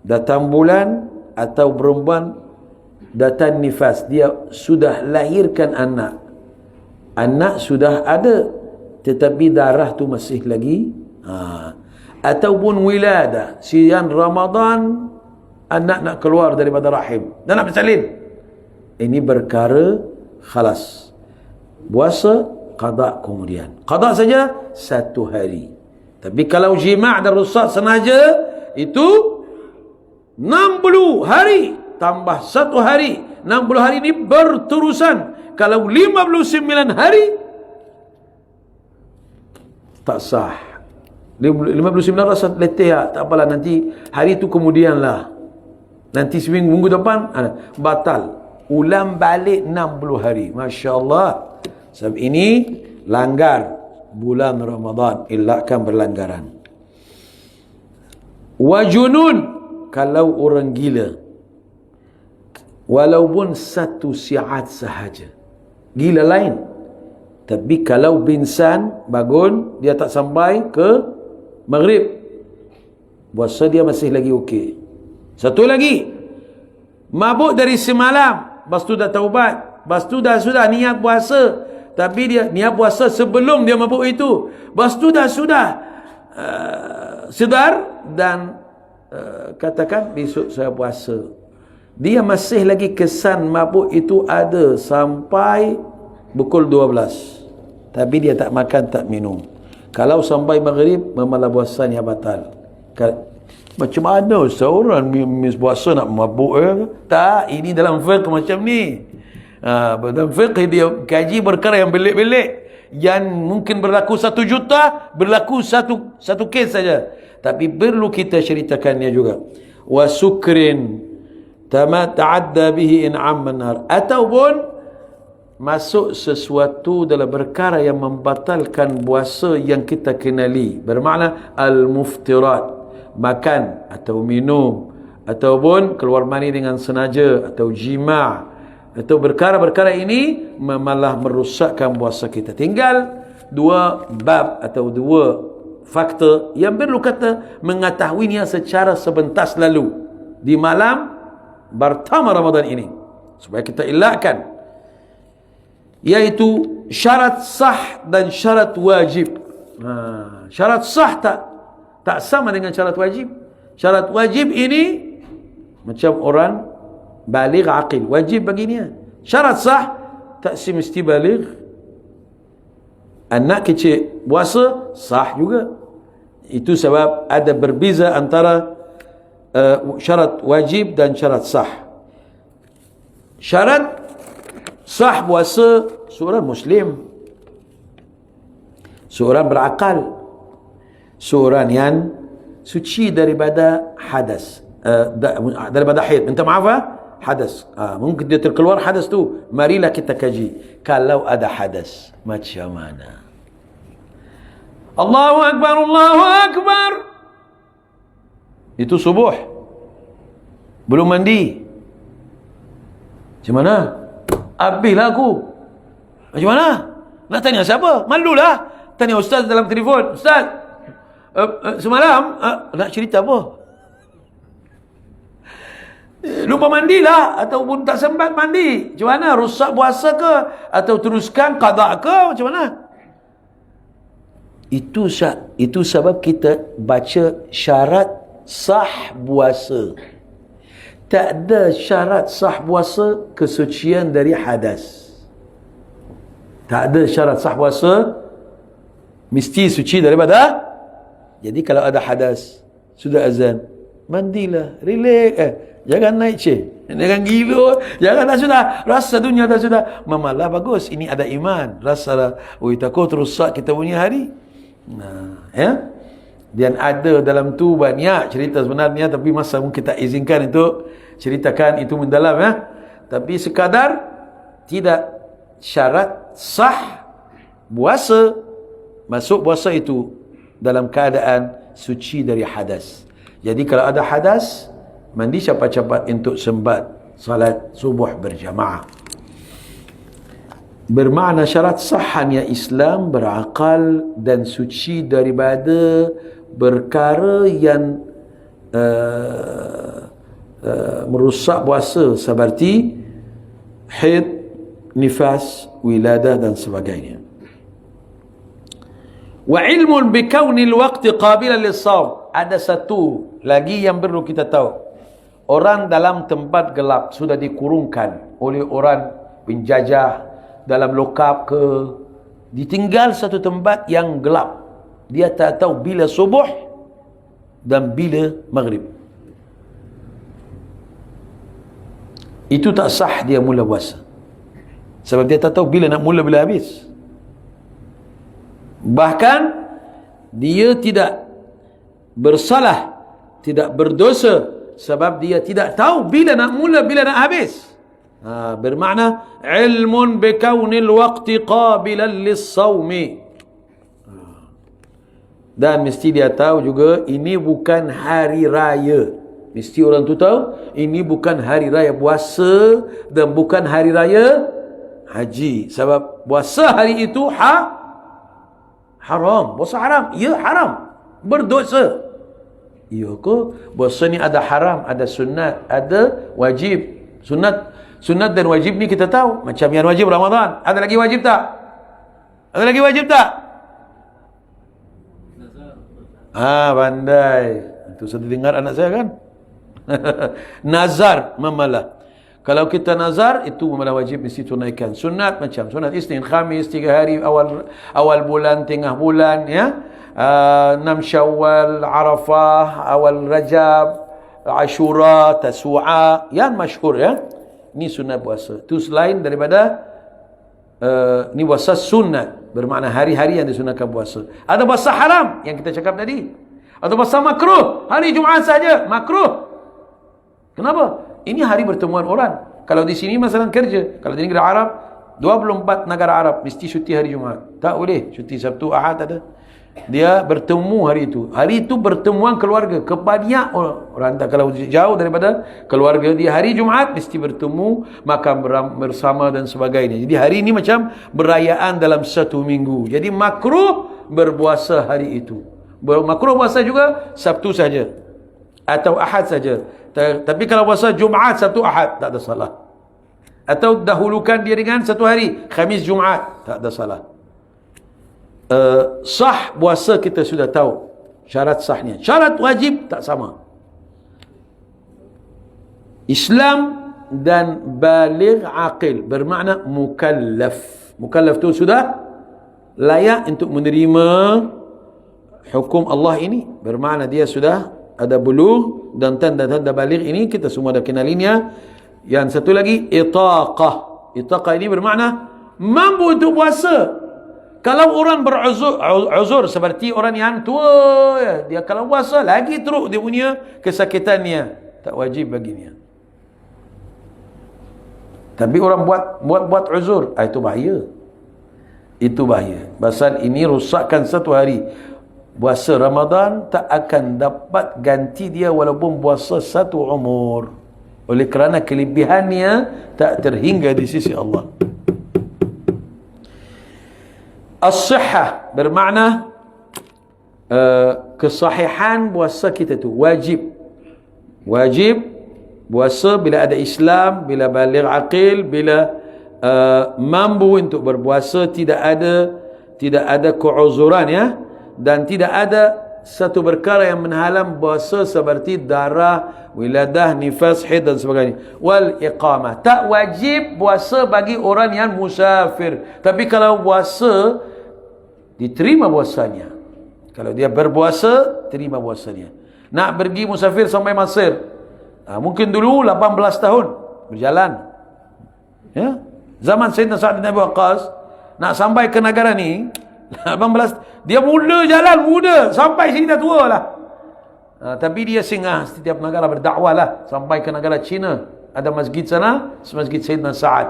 datang bulan atau perempuan datang nifas, dia sudah lahirkan anak, anak sudah ada tetapi darah tu masih lagi, ataupun wiladah, siang Ramadan anak nak keluar daripada rahim dan nak bersalin, ini perkara khalas, puasa qada, kemudian qada saja 1 hari. Tapi kalau jima' dan rusak sengaja, itu 60 hari tambah 1 hari, 60 hari ini berterusan. Kalau 59 hari tak sah. 59 rasa letih, tak apalah, nanti hari itu kemudian lah, nanti minggu depan batal, ulang balik 60 hari. Masya Allah, sebab ini langgar bulan Ramadan, elakkan berlanggaran. Wajunun, kalau orang gila, walaupun 1 saat sahaja, gila lain, tapi kalau binsan bangun dia tak sampai ke maghrib, puasa dia masih lagi okey. Satu lagi, mabuk dari semalam, lepas tu dah taubat, lepas tu sudah niat puasa, tapi dia niat puasa sebelum dia mabuk itu, lepas tu sudah sedar dan katakan besok saya puasa, dia masih lagi kesan mabuk itu ada sampai pukul 12, tapi dia tak makan tak minum. Kalau sampai maghrib, memalah puasanya batal. Macam mana seorang puasa nak mabuk? Tak, ini dalam fiqh macam ni. Dalam fiqh dia kaji perkara yang belik-belik, yang mungkin berlaku 1 juta, berlaku satu kes saja, tapi perlu kita ceritakannya juga. Wa sukrin ta'adda bihi in'am manar, ataupun masuk sesuatu dalam perkara yang membatalkan puasa yang kita kenali, bermakna al-muftirat, makan atau minum, ataupun keluar mani dengan sengaja, atau jima', atau perkara-perkara ini malah merosakkan puasa kita. Tinggal 2 bab atau 2 faktor yang perlu kita mengetahuinya secara sebentas lalu di malam pertama Ramadan ini, supaya kita elakkan, yaitu syarat sah dan syarat wajib. Syarat sah tak sama dengan syarat wajib. Syarat wajib ini macam orang baligh aqil, wajib baginya. Syarat sah tak semesti baligh. Anak kecil puasa sah juga. Itu sebab ada berbeza antara syarat wajib dan syarat sah. Syarat sah puasa seorang Muslim, seorang berakal, seorang yang suci daripada hadas, daripada haid. Minta maaf, hadas. Mungkin dia terkeluar hadas tu, marilah kita kaji. Kalau ada hadas, macam mana? Allahu Akbar, Allahu Akbar. Itu subuh, belum mandi. Macam mana? Habislah aku. Macam mana? Nak tanya siapa? Malulah. Tanya ustaz dalam telefon. Ustaz, semalam nak cerita apa? Lupa mandilah, ataupun tak sempat mandi. Macam mana? Rosak puasa ke? Atau teruskan qada ke? Macam mana? Itu sebab kita baca syarat sah puasa. Tak ada syarat sah puasa kesucian dari hadas. Tak ada syarat sah puasa mesti suci daripada. Jadi kalau ada hadas, sudah azan, mandilah, relax. Jangan naik jangan gila, jangan sudah rasa dunia dah sudah. Mamalah bagus, ini ada iman. Rasa takut rosak kita punya hari. Dan ada dalam tu banyak cerita sebenarnya, tapi masa mungkin kita izinkan untuk ceritakan itu mendalam, Tapi sekadar tidak syarat sah puasa, masuk puasa itu dalam keadaan suci dari hadas. Jadi kalau ada hadas, mandi cepat-cepat untuk sembat salat subuh berjamaah. Bermakna syarat sahnya Islam berakal dan suci daripada perkara yang merusak puasa, seperti haid, nifas, wiladah dan sebagainya. Wa ilmun bi kaunil waqti qabilan lis-shaum. Ada satu lagi yang perlu kita tahu. Orang dalam tempat gelap, sudah dikurungkan oleh orang penjajah dalam lokap ke, ditinggal satu tempat yang gelap, dia tak tahu bila subuh dan bila maghrib. Itu tak sah dia mula puasa, sebab dia tak tahu bila nak mula, bila habis. Bahkan dia tidak bersalah, tidak berdosa, sebab dia tidak tahu bila nak mula, bila nak habis. Bermakna ilmun bikaunil waqti qabilan lis-sawmi. Dan mesti dia tahu juga ini bukan hari raya. Mesti orang tu tahu ini bukan hari raya puasa dan bukan hari raya haji. Sebab puasa hari itu haram. Puasa haram. Ya, haram. Berdosa. Ya ke? Puasa ni ada haram, ada sunat, ada wajib. Sunat dan wajib ni kita tahu. Macam yang wajib Ramadan. Ada lagi wajib tak? Ada lagi wajib tak? Pandai. Itu saya dengar anak saya kan. Nazar memalah. Kalau kita nazar, itu memalah wajib mesti tunaikan. Sunat macam sunat Isnin, Khamis, 3 hari awal bulan, tengah bulan, 6 Syawal, Arafah, awal Rajab, Ashura, Tasu'a, yang masyhur, Ini sunat puasa. Itu selain daripada ni puasa sunat, bermakna hari-hari yang disunatkan puasa. Ada puasa haram yang kita cakap tadi. Atau puasa makruh, hari Jumaat saja makruh. Kenapa? Ini hari pertemuan orang. Kalau di sini masalah kerja, kalau di negara Arab 24 negara Arab mesti cuti hari Jumaat. Tak boleh cuti Sabtu, Ahad ada. Dia bertemu hari itu. Hari itu pertemuan keluarga. Kebanyak orang tak, kalau jauh daripada keluarga dia, hari Jumaat mesti bertemu, makan bersama dan sebagainya. Jadi hari ini macam berayaan dalam satu minggu. Jadi makruh berpuasa hari itu. Makruh puasa juga Sabtu saja atau Ahad saja. Tapi kalau puasa Jumaat, Sabtu, Ahad tak ada salah. Atau dahulukan dia dengan satu hari, Khamis, Jumaat, tak ada salah. Sah puasa kita sudah tahu syarat sahnya. Syarat wajib tak sama. Islam dan baligh aqil, bermakna mukallaf. Mukallaf tu sudah layak untuk menerima hukum Allah ini, bermakna dia sudah ada bulugh dan tanda-tanda baligh ini kita semua dah kenalinya. Yang satu lagi itaqah. Itaqah ini bermakna mampu untuk puasa. Kalau orang beruzur seperti orang yang tua, dia kalau puasa lagi teruk dia punya kesakitannya, tak wajib baginya. Tapi orang buat uzur, itu bahaya. Itu bahaya. Pasal ini rusakkan satu hari. Puasa Ramadan tak akan dapat ganti dia walaupun puasa satu umur. Oleh kerana kelebihannya tak terhingga di sisi Allah. As-sihhah bermakna kesahihan puasa kita tu wajib. Wajib puasa bila ada Islam, bila baligh aqil, bila mampu untuk berpuasa, tidak ada keuzuran ya, dan tidak ada satu perkara yang menghalang puasa seperti darah, wiladah, nifas, haid dan sebagainya. Wal iqamah, tak wajib puasa bagi orang yang musafir. Tapi kalau puasa diterima puasanya. Kalau dia berpuasa, terima puasanya. Nak pergi musafir sampai Mesir, mungkin dulu 18 tahun berjalan. Ya, zaman Sayyidina Sa'ad bin Abi Waqqas nak sampai ke negara ni 18, dia mula jalan muda sampai sini dah tua lah. Tapi dia singgah setiap negara berdakwah lah sampai ke negara China. Ada masjid sana, masjid Sayyidina Sa'ad.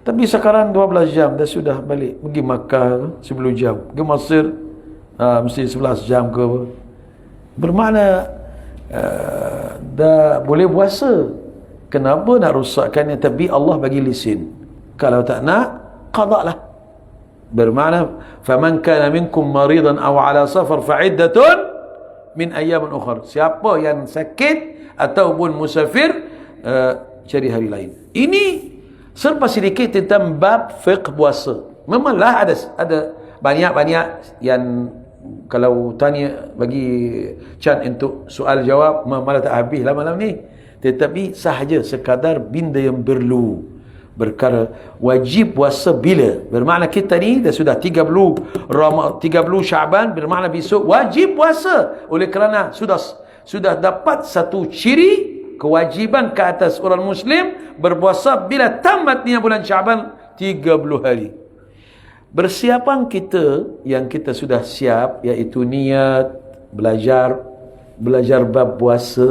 Tapi sekarang 12 jam dah sudah balik. Pergi Makkah 10 jam, pergi Mesir mesti 11 jam ke. Bermakna dah boleh puasa. Kenapa nak rusakkannya? Tapi Allah bagi lesen. Kalau tak nak, qada lah. Bermakna faman kana minkum maridan aw ala safar fa iddatun min ayyamin ukhra. Siapa yang sakit ataupun musafir, cari hari lain. Ini serba sedikit tentang bab fiqh puasa. Memanglah ada banyak yang kalau tanya bagi Chan untuk soal jawab malah tak habis lah malam ni. Tetapi sahaja sekadar benda yang perlu. Berkara wajib puasa bila? Bermakna kita ni dah sudah 30 Syaban, bermakna besok wajib puasa. Oleh kerana sudah dapat satu ciri kewajiban ke atas orang Muslim berpuasa bila tamatnya bulan Syaban 30 hari. Persiapan kita yang kita sudah siap, iaitu niat, belajar bab puasa,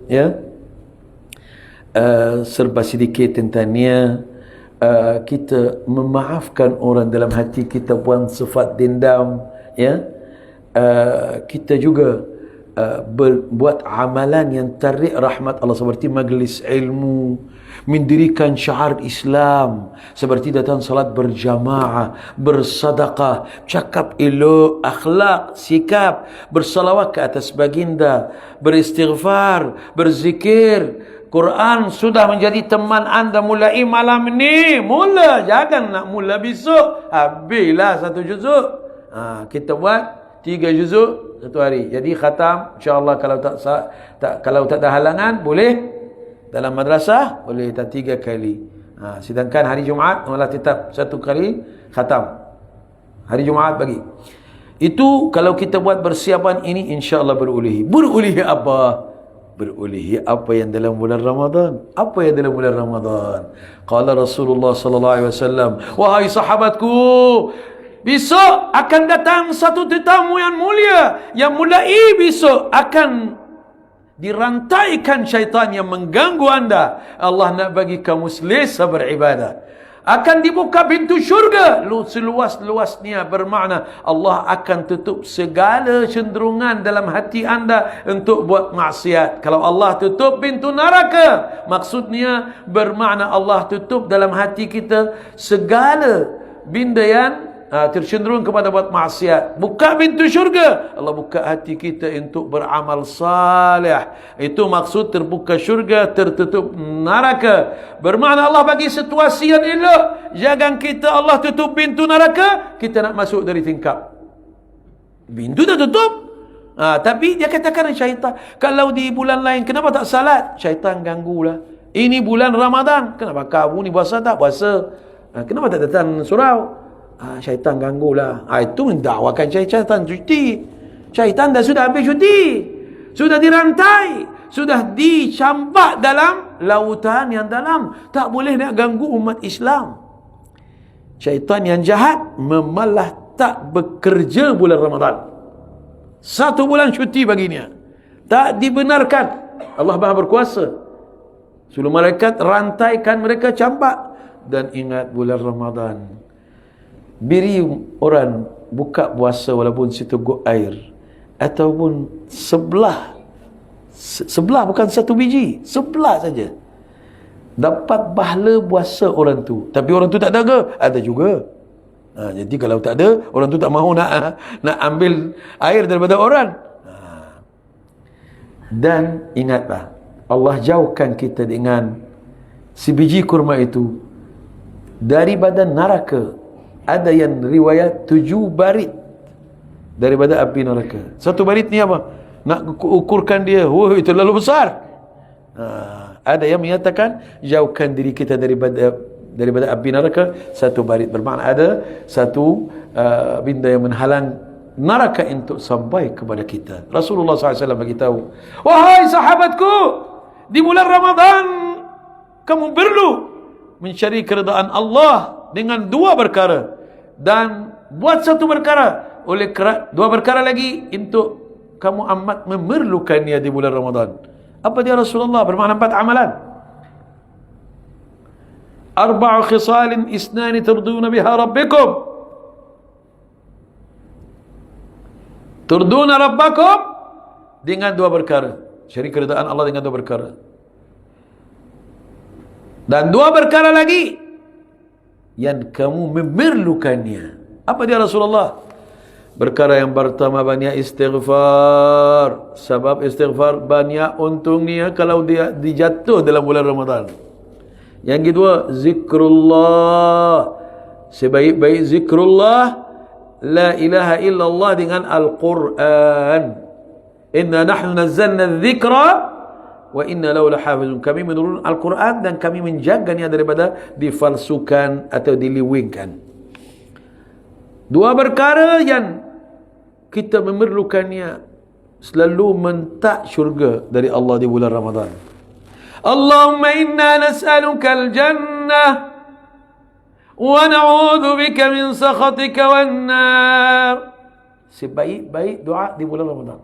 ya, serba sedikit tentangnya, kita memaafkan orang dalam hati kita, buang sifat dendam, ya, kita juga buat amalan yang tarik rahmat Allah seperti majlis ilmu, mendirikan syiar Islam seperti datang salat berjamaah, bersedekah, cakap elok, akhlak, sikap, bersalawat ke atas baginda, beristighfar, berzikir. Quran sudah menjadi teman anda mulai malam ni. Jangan nak mula besok. Habislah satu juzuk. Kita buat 3 juzuk satu hari. Jadi khatam insya-Allah. Kalau tak ada halangan boleh dalam madrasah, boleh tak 3 kali. Sedangkan hari Jumaat malah tetap 1 kali khatam. Hari Jumaat bagi. Itu kalau kita buat persiapan ini insya-Allah berulehi. Berulehi apa? berolehi apa yang dalam bulan Ramadan. Apa yang dalam bulan Ramadan? Qala Rasulullah sallallahu alaihi wasallam, wahai sahabatku, besok akan datang satu tetamu yang mulia, yang mulai besok akan dirantaikan syaitan yang mengganggu anda. Allah nak bagi kamu selesa beribadah. Akan dibuka pintu syurga seluas-luasnya, bermakna Allah akan tutup segala cenderungan dalam hati anda untuk buat maksiat. Kalau Allah tutup pintu neraka, maksudnya bermakna Allah tutup dalam hati kita segala benda yang tercenderung kepada buat maksiat. Buka pintu syurga, Allah buka hati kita untuk beramal salih. Itu maksud terbuka syurga, tertutup neraka. Bermakna Allah bagi situasi yang elok. Jangan kita Allah tutup pintu neraka, kita nak masuk dari tingkap. Pintu dah tutup. Tapi dia katakan syaitan, kalau di bulan lain kenapa tak salat? Syaitan ganggulah. Ini bulan Ramadan, kenapa kamu ni puasa tak puasa? Kenapa tak datang surau? Syaitan ganggulah. Itu mendakwakan syaitan cuti. Syaitan sudah habis cuti, sudah dirantai, sudah dicampak dalam lautan yang dalam. Tak boleh nak ganggu umat Islam. Syaitan yang jahat memalah tak bekerja bulan Ramadan. 1 bulan cuti baginya, tak dibenarkan. Allah Maha berkuasa. Suruh malaikat rantaikan mereka, campak. Dan ingat bulan Ramadan, beri orang buka puasa walaupun seteguk air, ataupun sebelah bukan 1 biji, sebelah saja, dapat pahala puasa orang tu. Tapi orang tu tak ada ke? Ada juga. Jadi kalau tak ada, orang tu tak mahu nak ambil air daripada orang. Dan ingatlah, Allah jauhkan kita dengan sebiji kurma itu daripada neraka. Ada yang riwayat 7 barit daripada api neraka. 1 barit ni apa? Nak ukurkan dia, itu terlalu besar. Ada yang menyatakan jauhkan diri kita daripada api neraka 1 barit. Bermakna ada 1 benda yang menghalang neraka untuk sampai kepada kita. Rasulullah SAW beritahu, wahai sahabatku, di bulan Ramadan kamu perlu mencari keredaan Allah dengan 2 perkara, dan buat 1 perkara. Oleh kerana 2 perkara lagi untuk kamu amat memerlukannya di bulan Ramadan. Apa dia Rasulullah? Bermakna 4 amalan. 4 khisalin isnani turduna biha rabbikum. Turduna rabbakum dengan 2 perkara. Cari keredaan Allah dengan 2 perkara. Dan 2 perkara lagi yang kamu memerlukannya. Apa dia Rasulullah? Perkara yang pertama, banyak istighfar. Sebab istighfar banyak untungnya kalau dia dijatuh dalam bulan Ramadan. Yang kedua, zikrullah. Sebaik-baik zikrullah, la ilaha illallah dengan Al-Quran. Inna nahnu nazzalna dzikra wa inna lahu lahafizun. Kami menurunkan Al-Quran dan kami menjaganya daripada difalsukan atau diliwingkan. 2 perkara yang kita memerlukannya, selalu mentak syurga dari Allah di bulan Ramadan. Allahumma inna nas'aluka al-jannah wa na'udzu bika min sakhatika wan nar. Sebaik-baik doa di bulan Ramadan.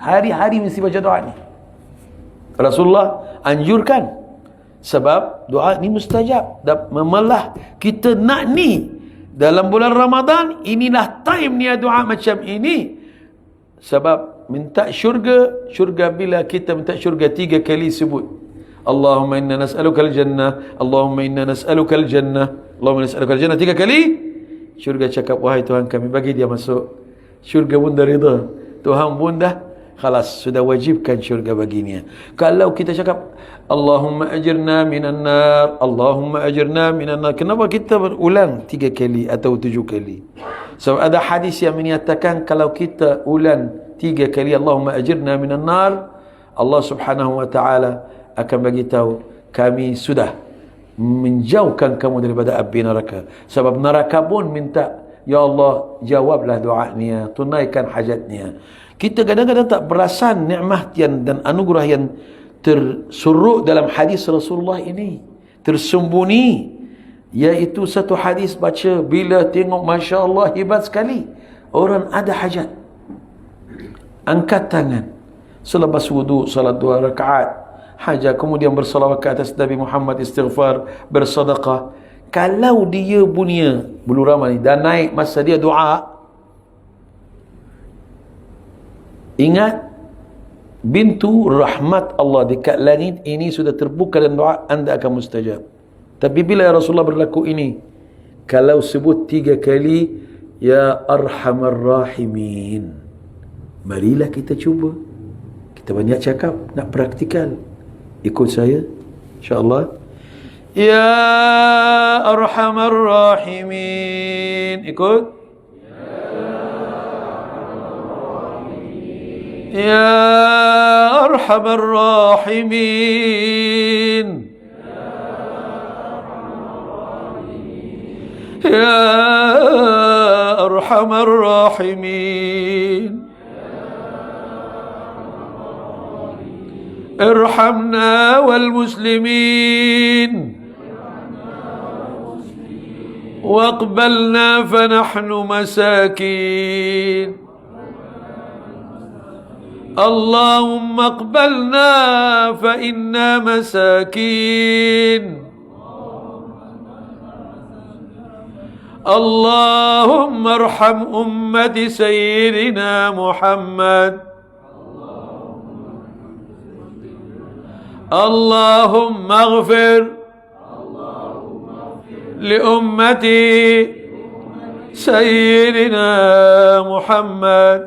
Hari-hari mesti baca doa ni. Rasulullah anjurkan, sebab doa ni mustajab. Dan memalah kita nak ni dalam bulan Ramadan, inilah time ni doa macam ini. Sebab minta syurga bila kita minta syurga 3 kali sebut. Allahumma inna nas'aluka al-jannah, Allahumma inna nas'aluka al-jannah, Allahumma inna nas'aluka al-jannah 3 kali. Syurga cakap, wahai Tuhan kami, bagi dia masuk. Syurga pun dah reda. Tuhan pun dah khalas, sudah wajibkan syurga baginya. Kalau kita cakap Allahumma ajirna minan nar, Allahumma ajirna minan nar, kenapa kita berulang 3 kali atau 7 kali? Sebab ada hadis yang menyatakan kalau kita ulang 3 kali Allahumma ajirna minan nar, Allah Subhanahu wa taala akan bagi tahu, kami sudah menjauhkan kamu daripada api neraka. Sebab neraka pun minta Ya Allah, jawablah doanya, tunaikan hajatnya. Kita kadang-kadang tak perasan nikmat dan anugerah yang tersuruh dalam hadis Rasulullah ini, tersembunyi, iaitu satu hadis baca bila tengok Masya Allah hebat sekali, orang ada hajat, angkat tangan selepas wudu, salat 2 rakaat hajat, kemudian bersalawat ke atas Nabi Muhammad, istighfar, bersedekah. Kalau dia punya bulu rama ni dan naik masa dia doa, ingat pintu rahmat Allah dekat langit ini sudah terbuka dan doa anda akan mustajab. Tapi bila Rasulullah berlaku ini, kalau sebut 3 kali Ya Arhamar Rahimin, marilah kita cuba. Kita banyak cakap, nak praktikal. Ikut saya insya-Allah. Ya Arhamar Rahimin. Ikut. Ya Arhamar Rahimin. Ya Arhamar Rahimin. Irhamna wal muslimin. واقبلنا فنحن مساكين. اللهم اقبلنا فإنا مساكين. اللهم ارحم أمة سيدنا محمد. اللهم اغفر لأمتي سيدنا محمد.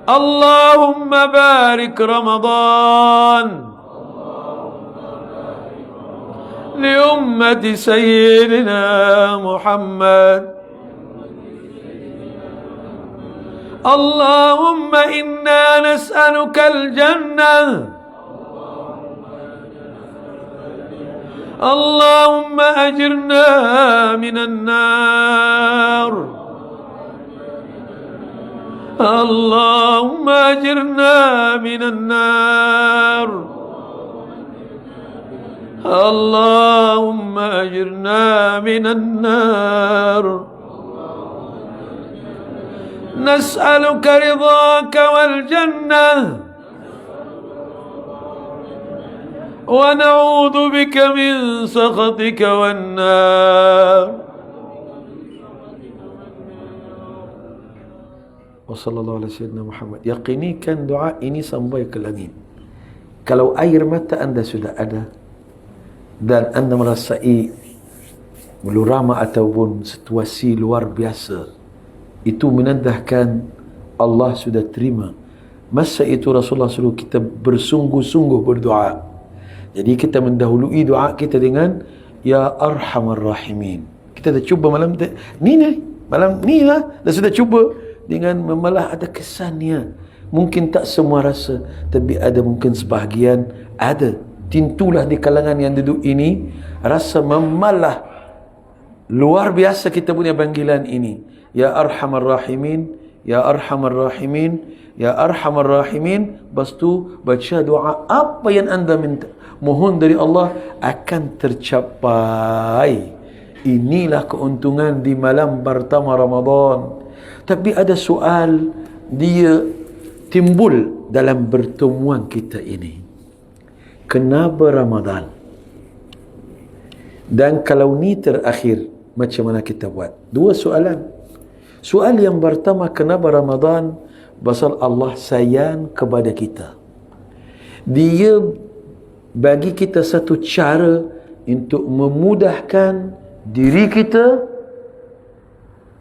اللهم بارك رمضان لأمة سيدنا محمد. اللهم إنا نسألك الجنة. اللهم أجرنا من النار. اللهم أجرنا من النار. اللهم أجرنا من النار. نسألك رضاك والجنة ونعوذ بك من سخطك والنار. Wassallallahu ala sayyidina Muhammad. Yakinikan doa ini sampai ke langit. Kalau air mata anda sudah ada dan anda merasai bulu rama ataupun situasi luar biasa, itu menandakan Allah sudah terima. Masa itu Rasulullah suruh kita bersungguh-sungguh berdoa. Jadi kita mendahului doa kita dengan Ya Arhamar Rahimin. Kita dah cuba malam ni malam ni lah dah sudah cuba dengan memalah, ada kesannya. Mungkin tak semua rasa, tapi ada mungkin sebahagian ada. Tentulah di kalangan yang duduk ini rasa memalah luar biasa kita punya panggilan ini. Ya Arhamar Rahimin, Ya Arhamar Rahimin, Ya Arhamar Rahimin. Lepas tu baca doa apa yang anda minta, mohon dari Allah akan tercapai. Inilah keuntungan di malam pertama Ramadan. Tapi ada soal dia timbul dalam pertemuan kita ini. Kenapa Ramadan? Dan kalau ni terakhir, macam mana kita buat? 2 soalan. Soal yang pertama, kenapa Ramadan? Pasal Allah sayang kepada kita. Dia bagi kita satu cara untuk memudahkan diri kita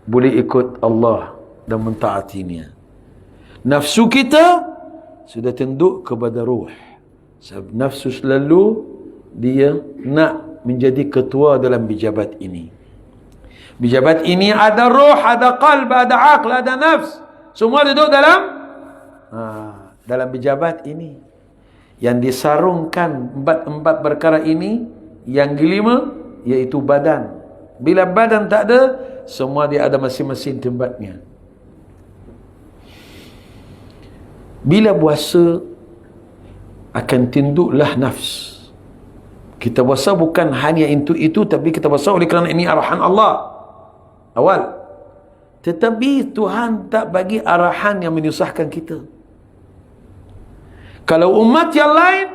boleh ikut Allah dan mentaatinya. Nafsu kita sudah tunduk kepada ruh. Sebab nafsu selalu dia nak menjadi ketua dalam pejabat ini. Pejabat ini ada ruh, ada qalb, ada aql, ada nafs. Semua duduk dalam pejabat ini. Yang disarungkan 4 perkara ini, yang kelima iaitu badan. Bila badan tak ada, semua dia ada masing-masing tempatnya. Bila puasa, akan tunduklah nafs. Kita puasa bukan hanya itu, tapi kita puasa oleh kerana ini arahan Allah awal. Tetapi Tuhan tak bagi arahan yang menyusahkan kita. Kalau umat yang lain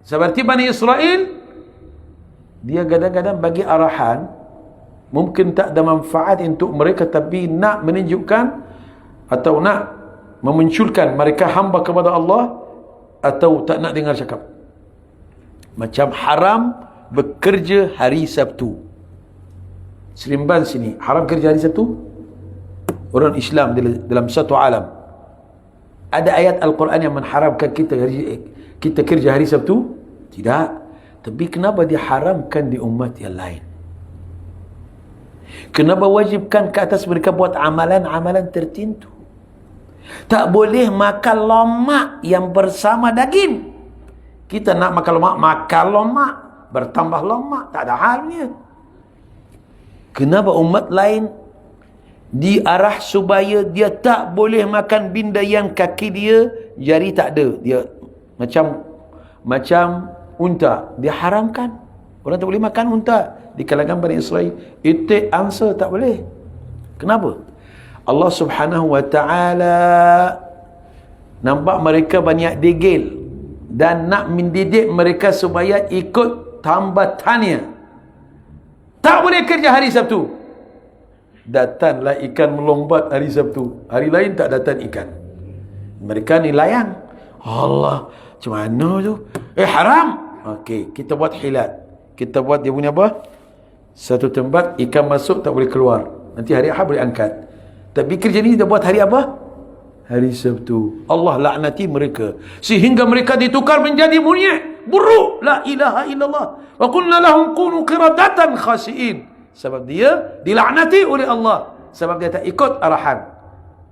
seperti Bani Israel, dia kadang-kadang bagi arahan mungkin tak ada manfaat untuk mereka, tapi nak menunjukkan atau nak memunculkan mereka hamba kepada Allah, atau tak nak dengar cakap. Macam haram bekerja hari Sabtu. Seremban sini haram kerja hari Sabtu. Orang Islam dalam satu alam, ada ayat Al-Quran yang mengharamkan kita kerja hari Sabtu? Tidak. Tapi kenapa diharamkan di umat yang lain? Kenapa wajibkan ke atas mereka buat amalan-amalan tertentu? Tak boleh makan lemak yang bersama daging. Kita nak makan lemak, bertambah lemak, tak ada halnya. Kenapa umat lain diarah supaya dia tak boleh makan benda yang kaki dia jari tak ada, dia macam unta, dia haramkan. Orang tak boleh makan unta di kalangan Bani Israel. Itik angsa tak boleh. Kenapa? Allah Subhanahu wa ta'ala nampak mereka banyak degil dan nak mendidik mereka supaya ikut tambatannya. Tak boleh kerja hari Sabtu. Datanglah ikan melompat hari Sabtu. Hari lain tak datang ikan. Mereka ni layang. Allah, macam mana tu? Haram. Okey, kita buat hilat. Kita buat dia punya apa? Satu tempat ikan masuk tak boleh keluar. Nanti hari Ahad boleh angkat. Tapi kerja ni dia buat hari apa? Hari Sabtu. Allah laknati mereka sehingga mereka ditukar menjadi monyet, buruk. La ilaha illallah. Wa qulna lahum kunu qiradatan khasi'in. Sebab dia dilaknati oleh Allah, sebab dia tak ikut arahan.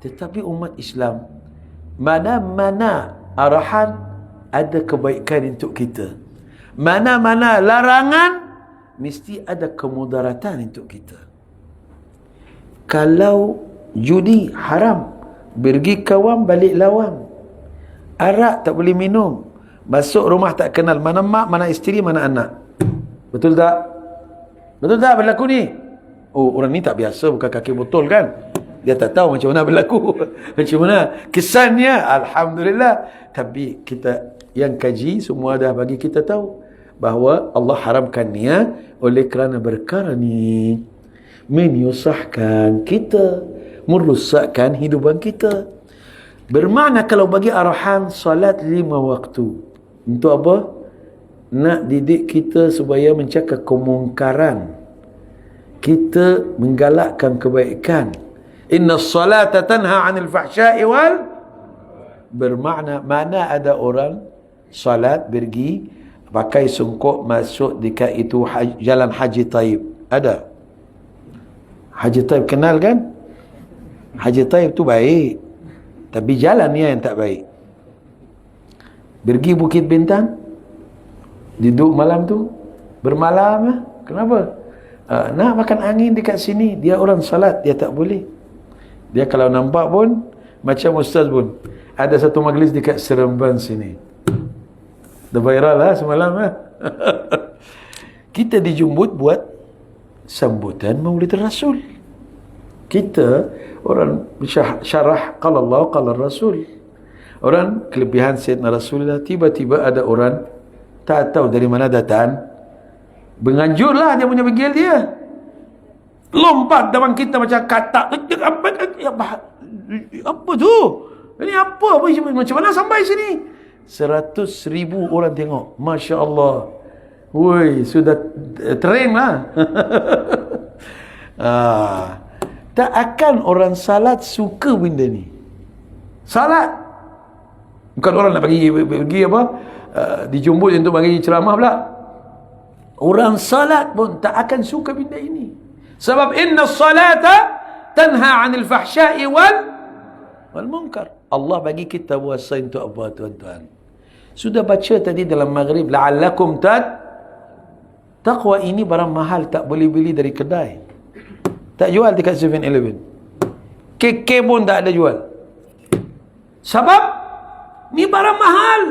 Tetapi umat Islam, mana-mana arahan ada kebaikan untuk kita, mana-mana larangan mesti ada kemudaratan untuk kita. Kalau judi haram, pergi kawan balik lawan. Arak tak boleh minum, masuk rumah tak kenal mana mak, mana isteri, mana anak. Betul tak? Betul tak berlaku ni? Oh, orang ni tak biasa, bukan kaki botol kan? Dia tak tahu macam mana berlaku. Macam mana kesannya. Alhamdulillah. Tapi kita yang kaji semua dah bagi kita tahu bahawa Allah haramkan niat oleh kerana perkara ni menyusahkan kita, merosakkan hidupan kita. Bermakna kalau bagi arahan salat 5 waktu. Untuk apa? Nak didik kita supaya mencegah kemungkaran, kita menggalakkan kebaikan. Inna salata tanha 'anil fahsya'i wal, bermakna mana ada orang salat pergi pakai sungkuk masuk dekat itu jalan Haji Taib. Ada Haji Taib, kenal kan? Haji Taib tu baik, tapi jalannya yang tak baik. Pergi Bukit Bintang, duduk malam tu, bermalam. Kenapa? Nak makan angin dekat sini. Dia orang salat, dia tak boleh. Dia kalau nampak pun macam ustaz pun. Ada satu majlis dekat Seremban sini, dah viral lah semalam lah. Kita dijemput buat sambutan Maulid Rasul. Kita orang syarah qala Allah qala Rasul, orang kelebihan Sayyidina Rasulullah. Tiba-tiba ada orang tak tahu dari mana datang, menganjurlah dia punya begil dia, lompat depan kita macam katak. Apa tu? Ini apa? Macam mana sampai sini? 100,000 orang tengok. Masya Allah. Woi, sudah train lah. Tak akan orang salat suka benda ni. Salat bukan orang nak pergi apa, dijemput untuk bagi ceramah pula. Orang salat pun tak akan suka benda ini. Sebab inna salata tanha 'anil fahsya'i wal munkar. Allah bagi kita puasa untuk apa, tuan-tuan? Sudah baca tadi dalam maghrib, la'allakum Taqwa ini barang mahal, tak boleh beli dari kedai. Tak jual dekat 7-Eleven. KK pun tak ada jual. Sebab ni barang mahal.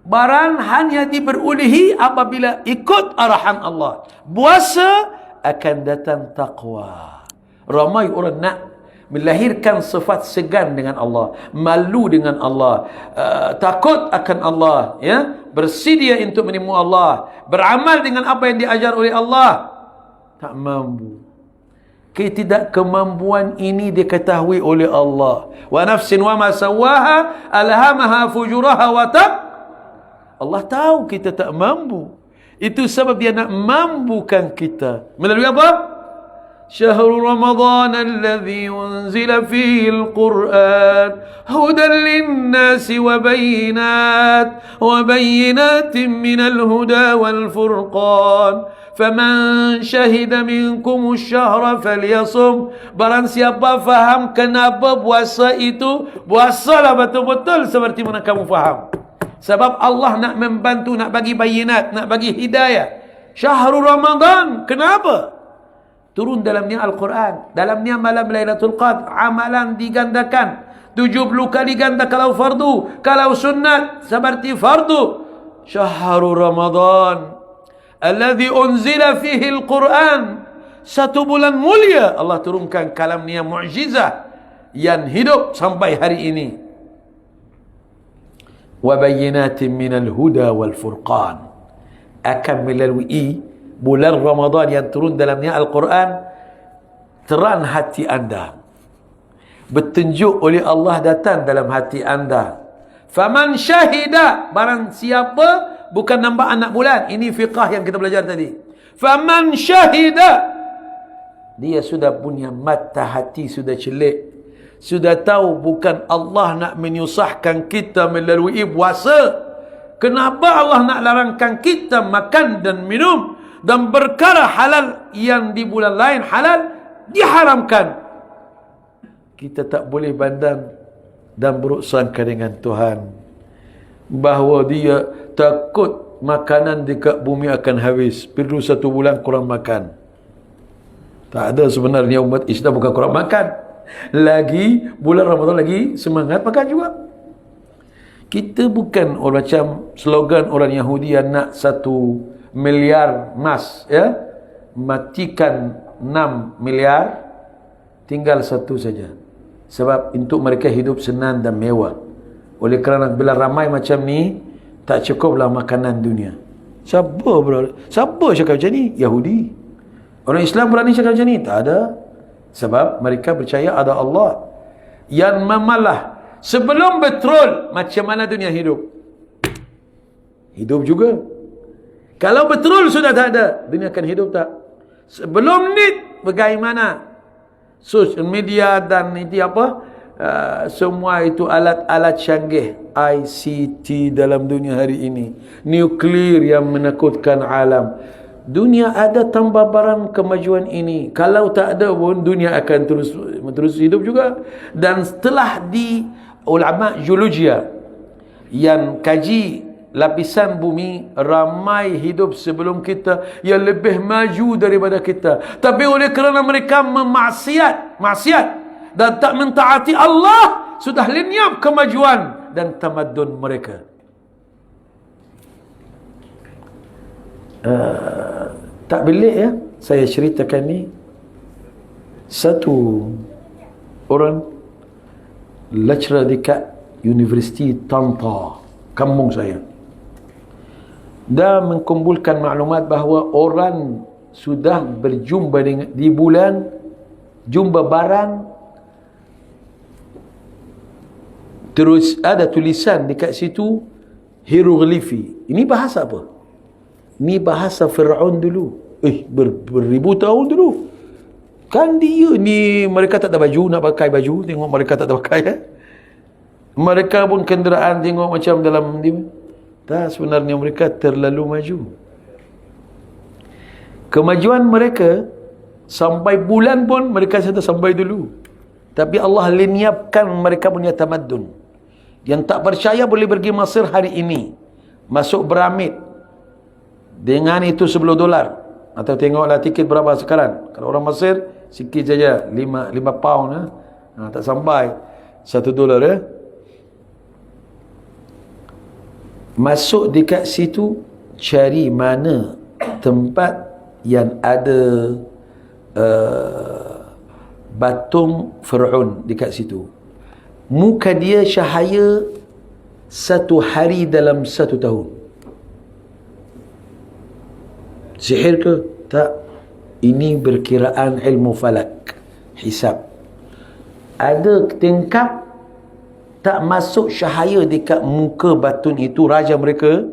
Barang hanya diperolehi apabila ikut arahan Allah. Puasa akan datang taqwa. Ramai orang nak melahirkan sifat segan dengan Allah, malu dengan Allah, takut akan Allah, ya, bersedia untuk menimu Allah, beramal dengan apa yang diajar oleh Allah. Tak mampu. Tidak kemampuan ini diketahui oleh Allah. Wa nafsin wa ma sawaha alhamaha fujuraha wa taq. Allah tahu kita tak mampu. Itu sebab dia nak mampukan kita. Melalui apa? شهر رمضان الذي أنزل فيه القرآن هدى للناس وبينات من الهدى والفرقان فمن شهد منكم الشهر فليصم. Barang siapa faham kenapa puasa itu, puasalah betul-betul seperti mana kamu faham. Sebab Allah nak membantu, nak bagi bayinat, nak bagi hidayah. Syahrul Ramadan, kenapa? Turun dalamnya Al-Quran, dalamnya malam Lailatul Qadr, amalan digandakan 70 kali ganda kalau fardu, kalau sunat seperti fardu. Syahrul Ramadan alladhi unzila fihi Al-Quran, satu bulan mulia Allah turunkan kalamnya mu'jizah yang hidup sampai hari ini. Wa bayyinatin minal huda wal furqan, akan melalui bulan Ramadan yang turun dalamnya Al-Quran, terang hati anda, bertunjuk oleh Allah datang dalam hati anda. Faman syahida, barang siapa, bukan nampak anak bulan, ini fiqah yang kita belajar tadi. Faman syahida, dia sudah punya mata hati, sudah celik, sudah tahu bukan Allah nak menyusahkan kita melalui puasa. Kenapa Allah nak larangkan kita makan dan minum, dan perkara halal yang di bulan lain halal diharamkan? Kita tak boleh bandang dan buruk sangka dengan Tuhan bahawa dia takut makanan dekat bumi akan habis, perlu 1 bulan kurang makan. Tak ada sebenarnya umat Islam bukan kurang makan, lagi bulan Ramadan lagi semangat makan juga. Kita bukan orang macam slogan orang Yahudi yang nak 1 miliar emas, ya, matikan 6 miliar, tinggal 1 saja. Sebab untuk mereka hidup senang dan mewah. Oleh kerana bila ramai macam ni, tak cukuplah makanan dunia. Siapa cakap macam ni? Yahudi. Orang Islam berani cakap macam ni? Tak ada. Sebab mereka percaya ada Allah yang memalah. Sebelum petrol, macam mana dunia hidup? Hidup juga. Kalau betul sudah tak ada, dunia akan hidup tak? Sebelum ni bagaimana? Social media dan itu apa? Semua itu alat-alat canggih, ICT dalam dunia hari ini, nuklear yang menakutkan alam. Dunia ada tambah barang kemajuan ini. Kalau tak ada pun dunia akan terus hidup juga. Dan setelah di ulama geologia yang kaji lapisan bumi, ramai hidup sebelum kita yang lebih maju daripada kita, tapi oleh kerana mereka maksiat dan tak mentaati Allah, sudah lenyap kemajuan dan tamadun mereka. Tak belik, ya, saya ceritakan ni. Satu orang lecturer dekat Universiti Tanta, kampung saya, dan mengumpulkan maklumat bahawa orang sudah berjumpa dengan, di bulan, jumpa barang, terus ada tulisan dekat situ hieroglifi. Ini bahasa apa? Ini bahasa Fir'aun dulu. Beribu tahun dulu. Kan dia ni, mereka tak ada baju, nak pakai baju. Tengok mereka tak ada pakai, ya? Mereka pun kenderaan tengok macam dalam dia. Tak, sebenarnya mereka terlalu maju. Kemajuan mereka sampai bulan pun mereka sudah sampai dulu. Tapi Allah lenyapkan mereka punya tamadun. Yang tak percaya boleh pergi Mesir hari ini, masuk piramid, Dengan itu 10 dolar. Atau tengoklah tiket berapa sekarang. Kalau orang Mesir, sikit saja 5 pound. Tak sampai 1 dolar. Masuk dekat situ, cari mana tempat yang ada batung Fir'aun dekat situ. Muka dia cahaya 1 hari dalam 1 tahun. Sihir ke? Tak. Ini berkiraan ilmu falak, hisab. Ada tingkap tak masuk cahaya dekat muka batun itu, raja mereka,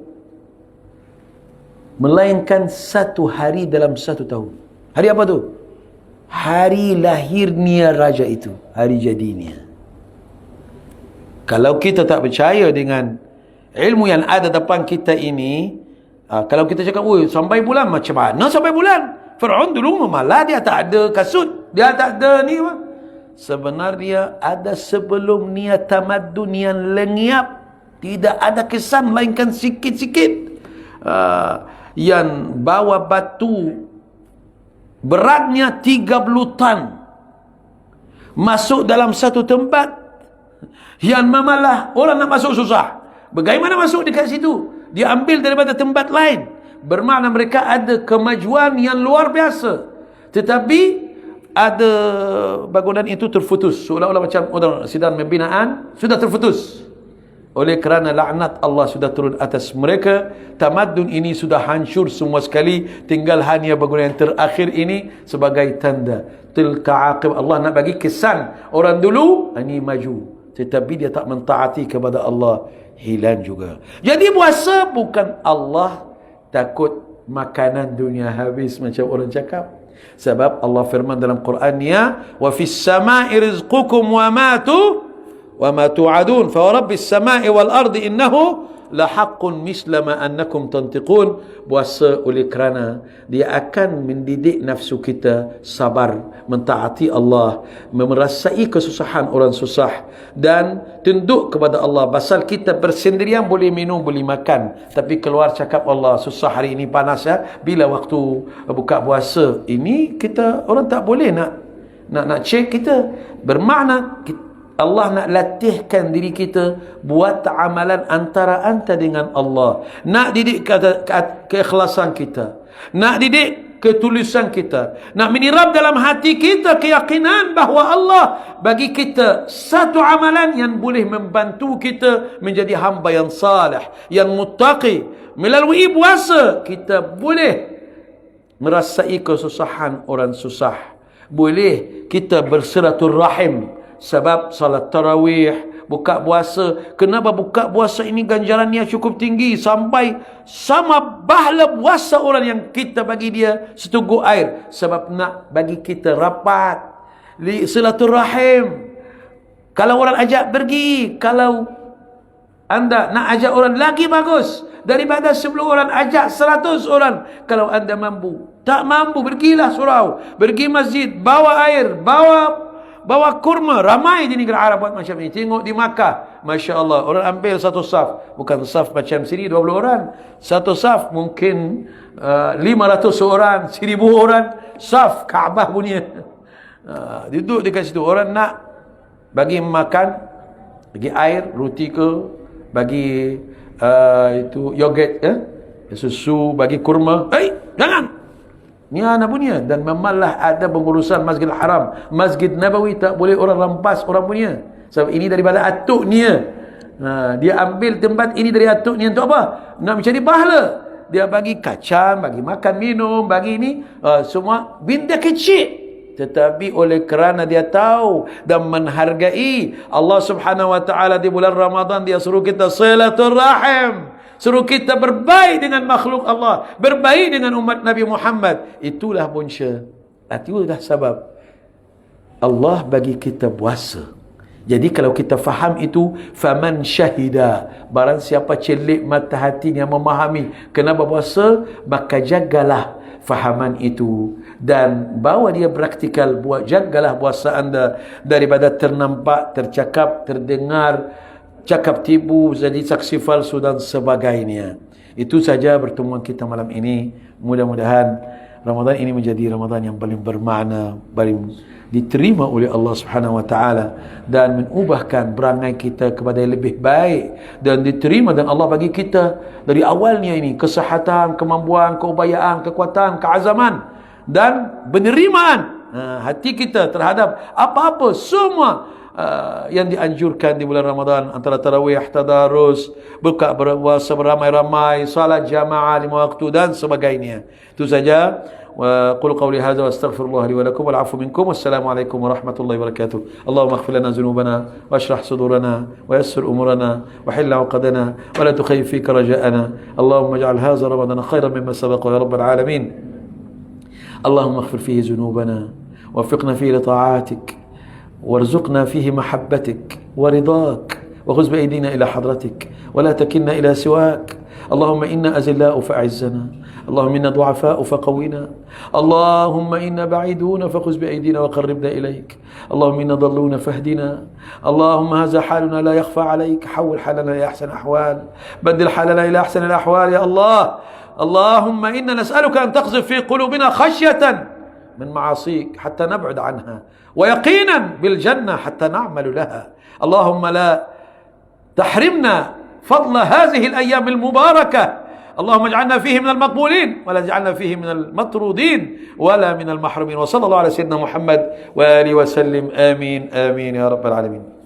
melainkan 1 hari dalam 1 tahun. Hari apa tu? Hari lahirnya raja itu, hari jadinya. Kalau kita tak percaya dengan ilmu yang ada depan kita ini, kalau kita cakap, sampai bulan, macam mana sampai bulan? Fir'aun dulu malah dia tak ada kasut, dia tak ada ni. Sebenarnya ada sebelum niat tamadun yang lenyap, tidak ada kesan melainkan sikit-sikit. Yang bawa batu beratnya 30 tan masuk dalam satu tempat, yang mamalah orang nak masuk susah. Bagaimana masuk dekat situ? Dia ambil daripada tempat lain. Bermakna mereka ada kemajuan yang luar biasa. Tetapi ada bangunan itu terputus, seolah-olah macam orang sedang membinaan, sudah terputus. Oleh kerana laknat Allah sudah turun atas mereka, tamadun ini sudah hancur semua sekali. Tinggal hanya bangunan yang terakhir ini sebagai tanda. Tilka aqib. Allah nak bagi kesan orang dulu ini maju, tetapi dia tak mentaati kepada Allah, hilang juga. Jadi puasa bukan Allah takut makanan dunia habis macam orang cakap. Sebab Allah firman dalam Qurannya, wa fis sama'i rizqukum wa ma tu'adun fa rabbis sama'i wal ardi innahu lahaqqun misla ma annakum tantiqun. Puasa oleh kerana dia akan mendidik nafsu kita sabar, mentaati Allah, merasai kesusahan orang susah, dan tunduk kepada Allah. Pasal kita bersendirian boleh minum, boleh makan, tapi keluar cakap Allah susah hari ini, panas ya. Bila waktu buka puasa ini kita orang tak boleh nak cek kita. Bermakna Allah nak latihkan diri kita buat amalan antara anta dengan Allah. Nak didik keikhlasan kita, nak didik ketulisan kita, nak menirap dalam hati kita keyakinan bahawa Allah bagi kita satu amalan yang boleh membantu kita menjadi hamba yang salih, yang muttaqi. Melalui puasa kita boleh merasai kesusahan orang susah, boleh kita bersiraturrahim. Sebab salat tarawih, buka puasa. Kenapa buka puasa ini ganjarannya cukup tinggi, sampai sama bahala puasa orang yang kita bagi dia seteguk air. Sebab nak bagi kita rapat, silaturahim. Kalau orang ajak pergi, kalau anda nak ajak orang lagi bagus daripada sebelum orang ajak 100 orang. Kalau anda mampu, tak mampu, pergilah surau, pergi masjid, bawa air, bawa kurma. Ramai di negeri Arab buat macam ni. Tengok di Makkah, Masya Allah, orang ambil satu saf. Bukan saf macam sini 20 orang. Satu saf mungkin 500 orang, 1000 orang. Saf Kaabah punya. Duduk dekat situ. Orang nak bagi makan, bagi air, roti ke, bagi itu yogurt, susu, bagi kurma. Jangan. Ni anak punya. Dan memanglah ada pengurusan Masjidil Haram, Masjid Nabawi, tak boleh orang rampas orang punya. Sebab ini daripada atuknya. Dia ambil tempat ini dari atuknya untuk apa? Nak mencari pahala. Dia bagi kacang, bagi makan minum, bagi ini semua benda kecil. Tetapi oleh kerana dia tahu dan menghargai Allah Subhanahu wa taala di bulan Ramadan, dia suruh kita silaturrahim, suruh kita berbaik dengan makhluk Allah, berbaik dengan umat Nabi Muhammad. Itulah punca, itulah sebab Allah bagi kita puasa. Jadi kalau kita faham itu, faman syahida, barang siapa celik mata hatinya memahami kenapa puasa, maka jagalah fahaman itu dan bawa dia praktikal. Jagalah puasa anda daripada ternampak, tercakap, terdengar, cakap tipu, jadi saksi palsu dan sebagainya. Itu saja pertemuan kita malam ini. Mudah-mudahan Ramadan ini menjadi Ramadan yang paling bermakna, paling diterima oleh Allah Subhanahu wa taala dan mengubahkan perangai kita kepada yang lebih baik dan diterima dan Allah bagi kita dari awalnya ini kesehatan, kemampuan, keupayaan, kekuatan, keazaman dan penerimaan hati kita terhadap apa-apa semua yang dianjurkan di bulan Ramadan, antara tarawih, tadarus, buka puasa beramai-ramai, salat jamaah 5 waktu dan sebagainya. Itu saja. وقل قولي هذا واستغفر الله لي ولكم والعفو منكم والسلام عليكم ورحمة الله وبركاته. اللهم اغفر لنا ذنوبنا واشرح صدورنا ويسر أمورنا وحل عقدنا ولا تخيب فيك رجاءنا. اللهم اجعل هذا رمضان خيرا مما سبق يا رب العالمين. اللهم اغفر فيه ذنوبنا ووفقنا فيه لطاعاتك وارزقنا فيه محبتك ورضاك وخذ بأيدينا إلى حضرتك ولا تكلنا إلى سواك. اللهم إنا أزلاء فأعزنا، اللهم إنا ضعفاء فقونا، اللهم إنا بعيدون فخذ بأيدينا وقربنا إليك، اللهم إنا ضلون فاهدنا، اللهم هذا حالنا لا يخفى عليك، حول حالنا إلى أحسن الأحوال، بدل حالنا إلى أحسن الأحوال يا الله. اللهم إنا نسألك أن تقذف في قلوبنا خشية من معاصيك حتى نبعد عنها ويقينا بالجنة حتى نعمل لها. اللهم لا تحرمنا فضل هذه الأيام المباركة، اللهم اجعلنا فيه من المقبولين ولا تجعلنا فيه من المطرودين ولا من المحرومين. وصلى الله على سيدنا محمد وآله وسلم. آمين آمين يا رب العالمين.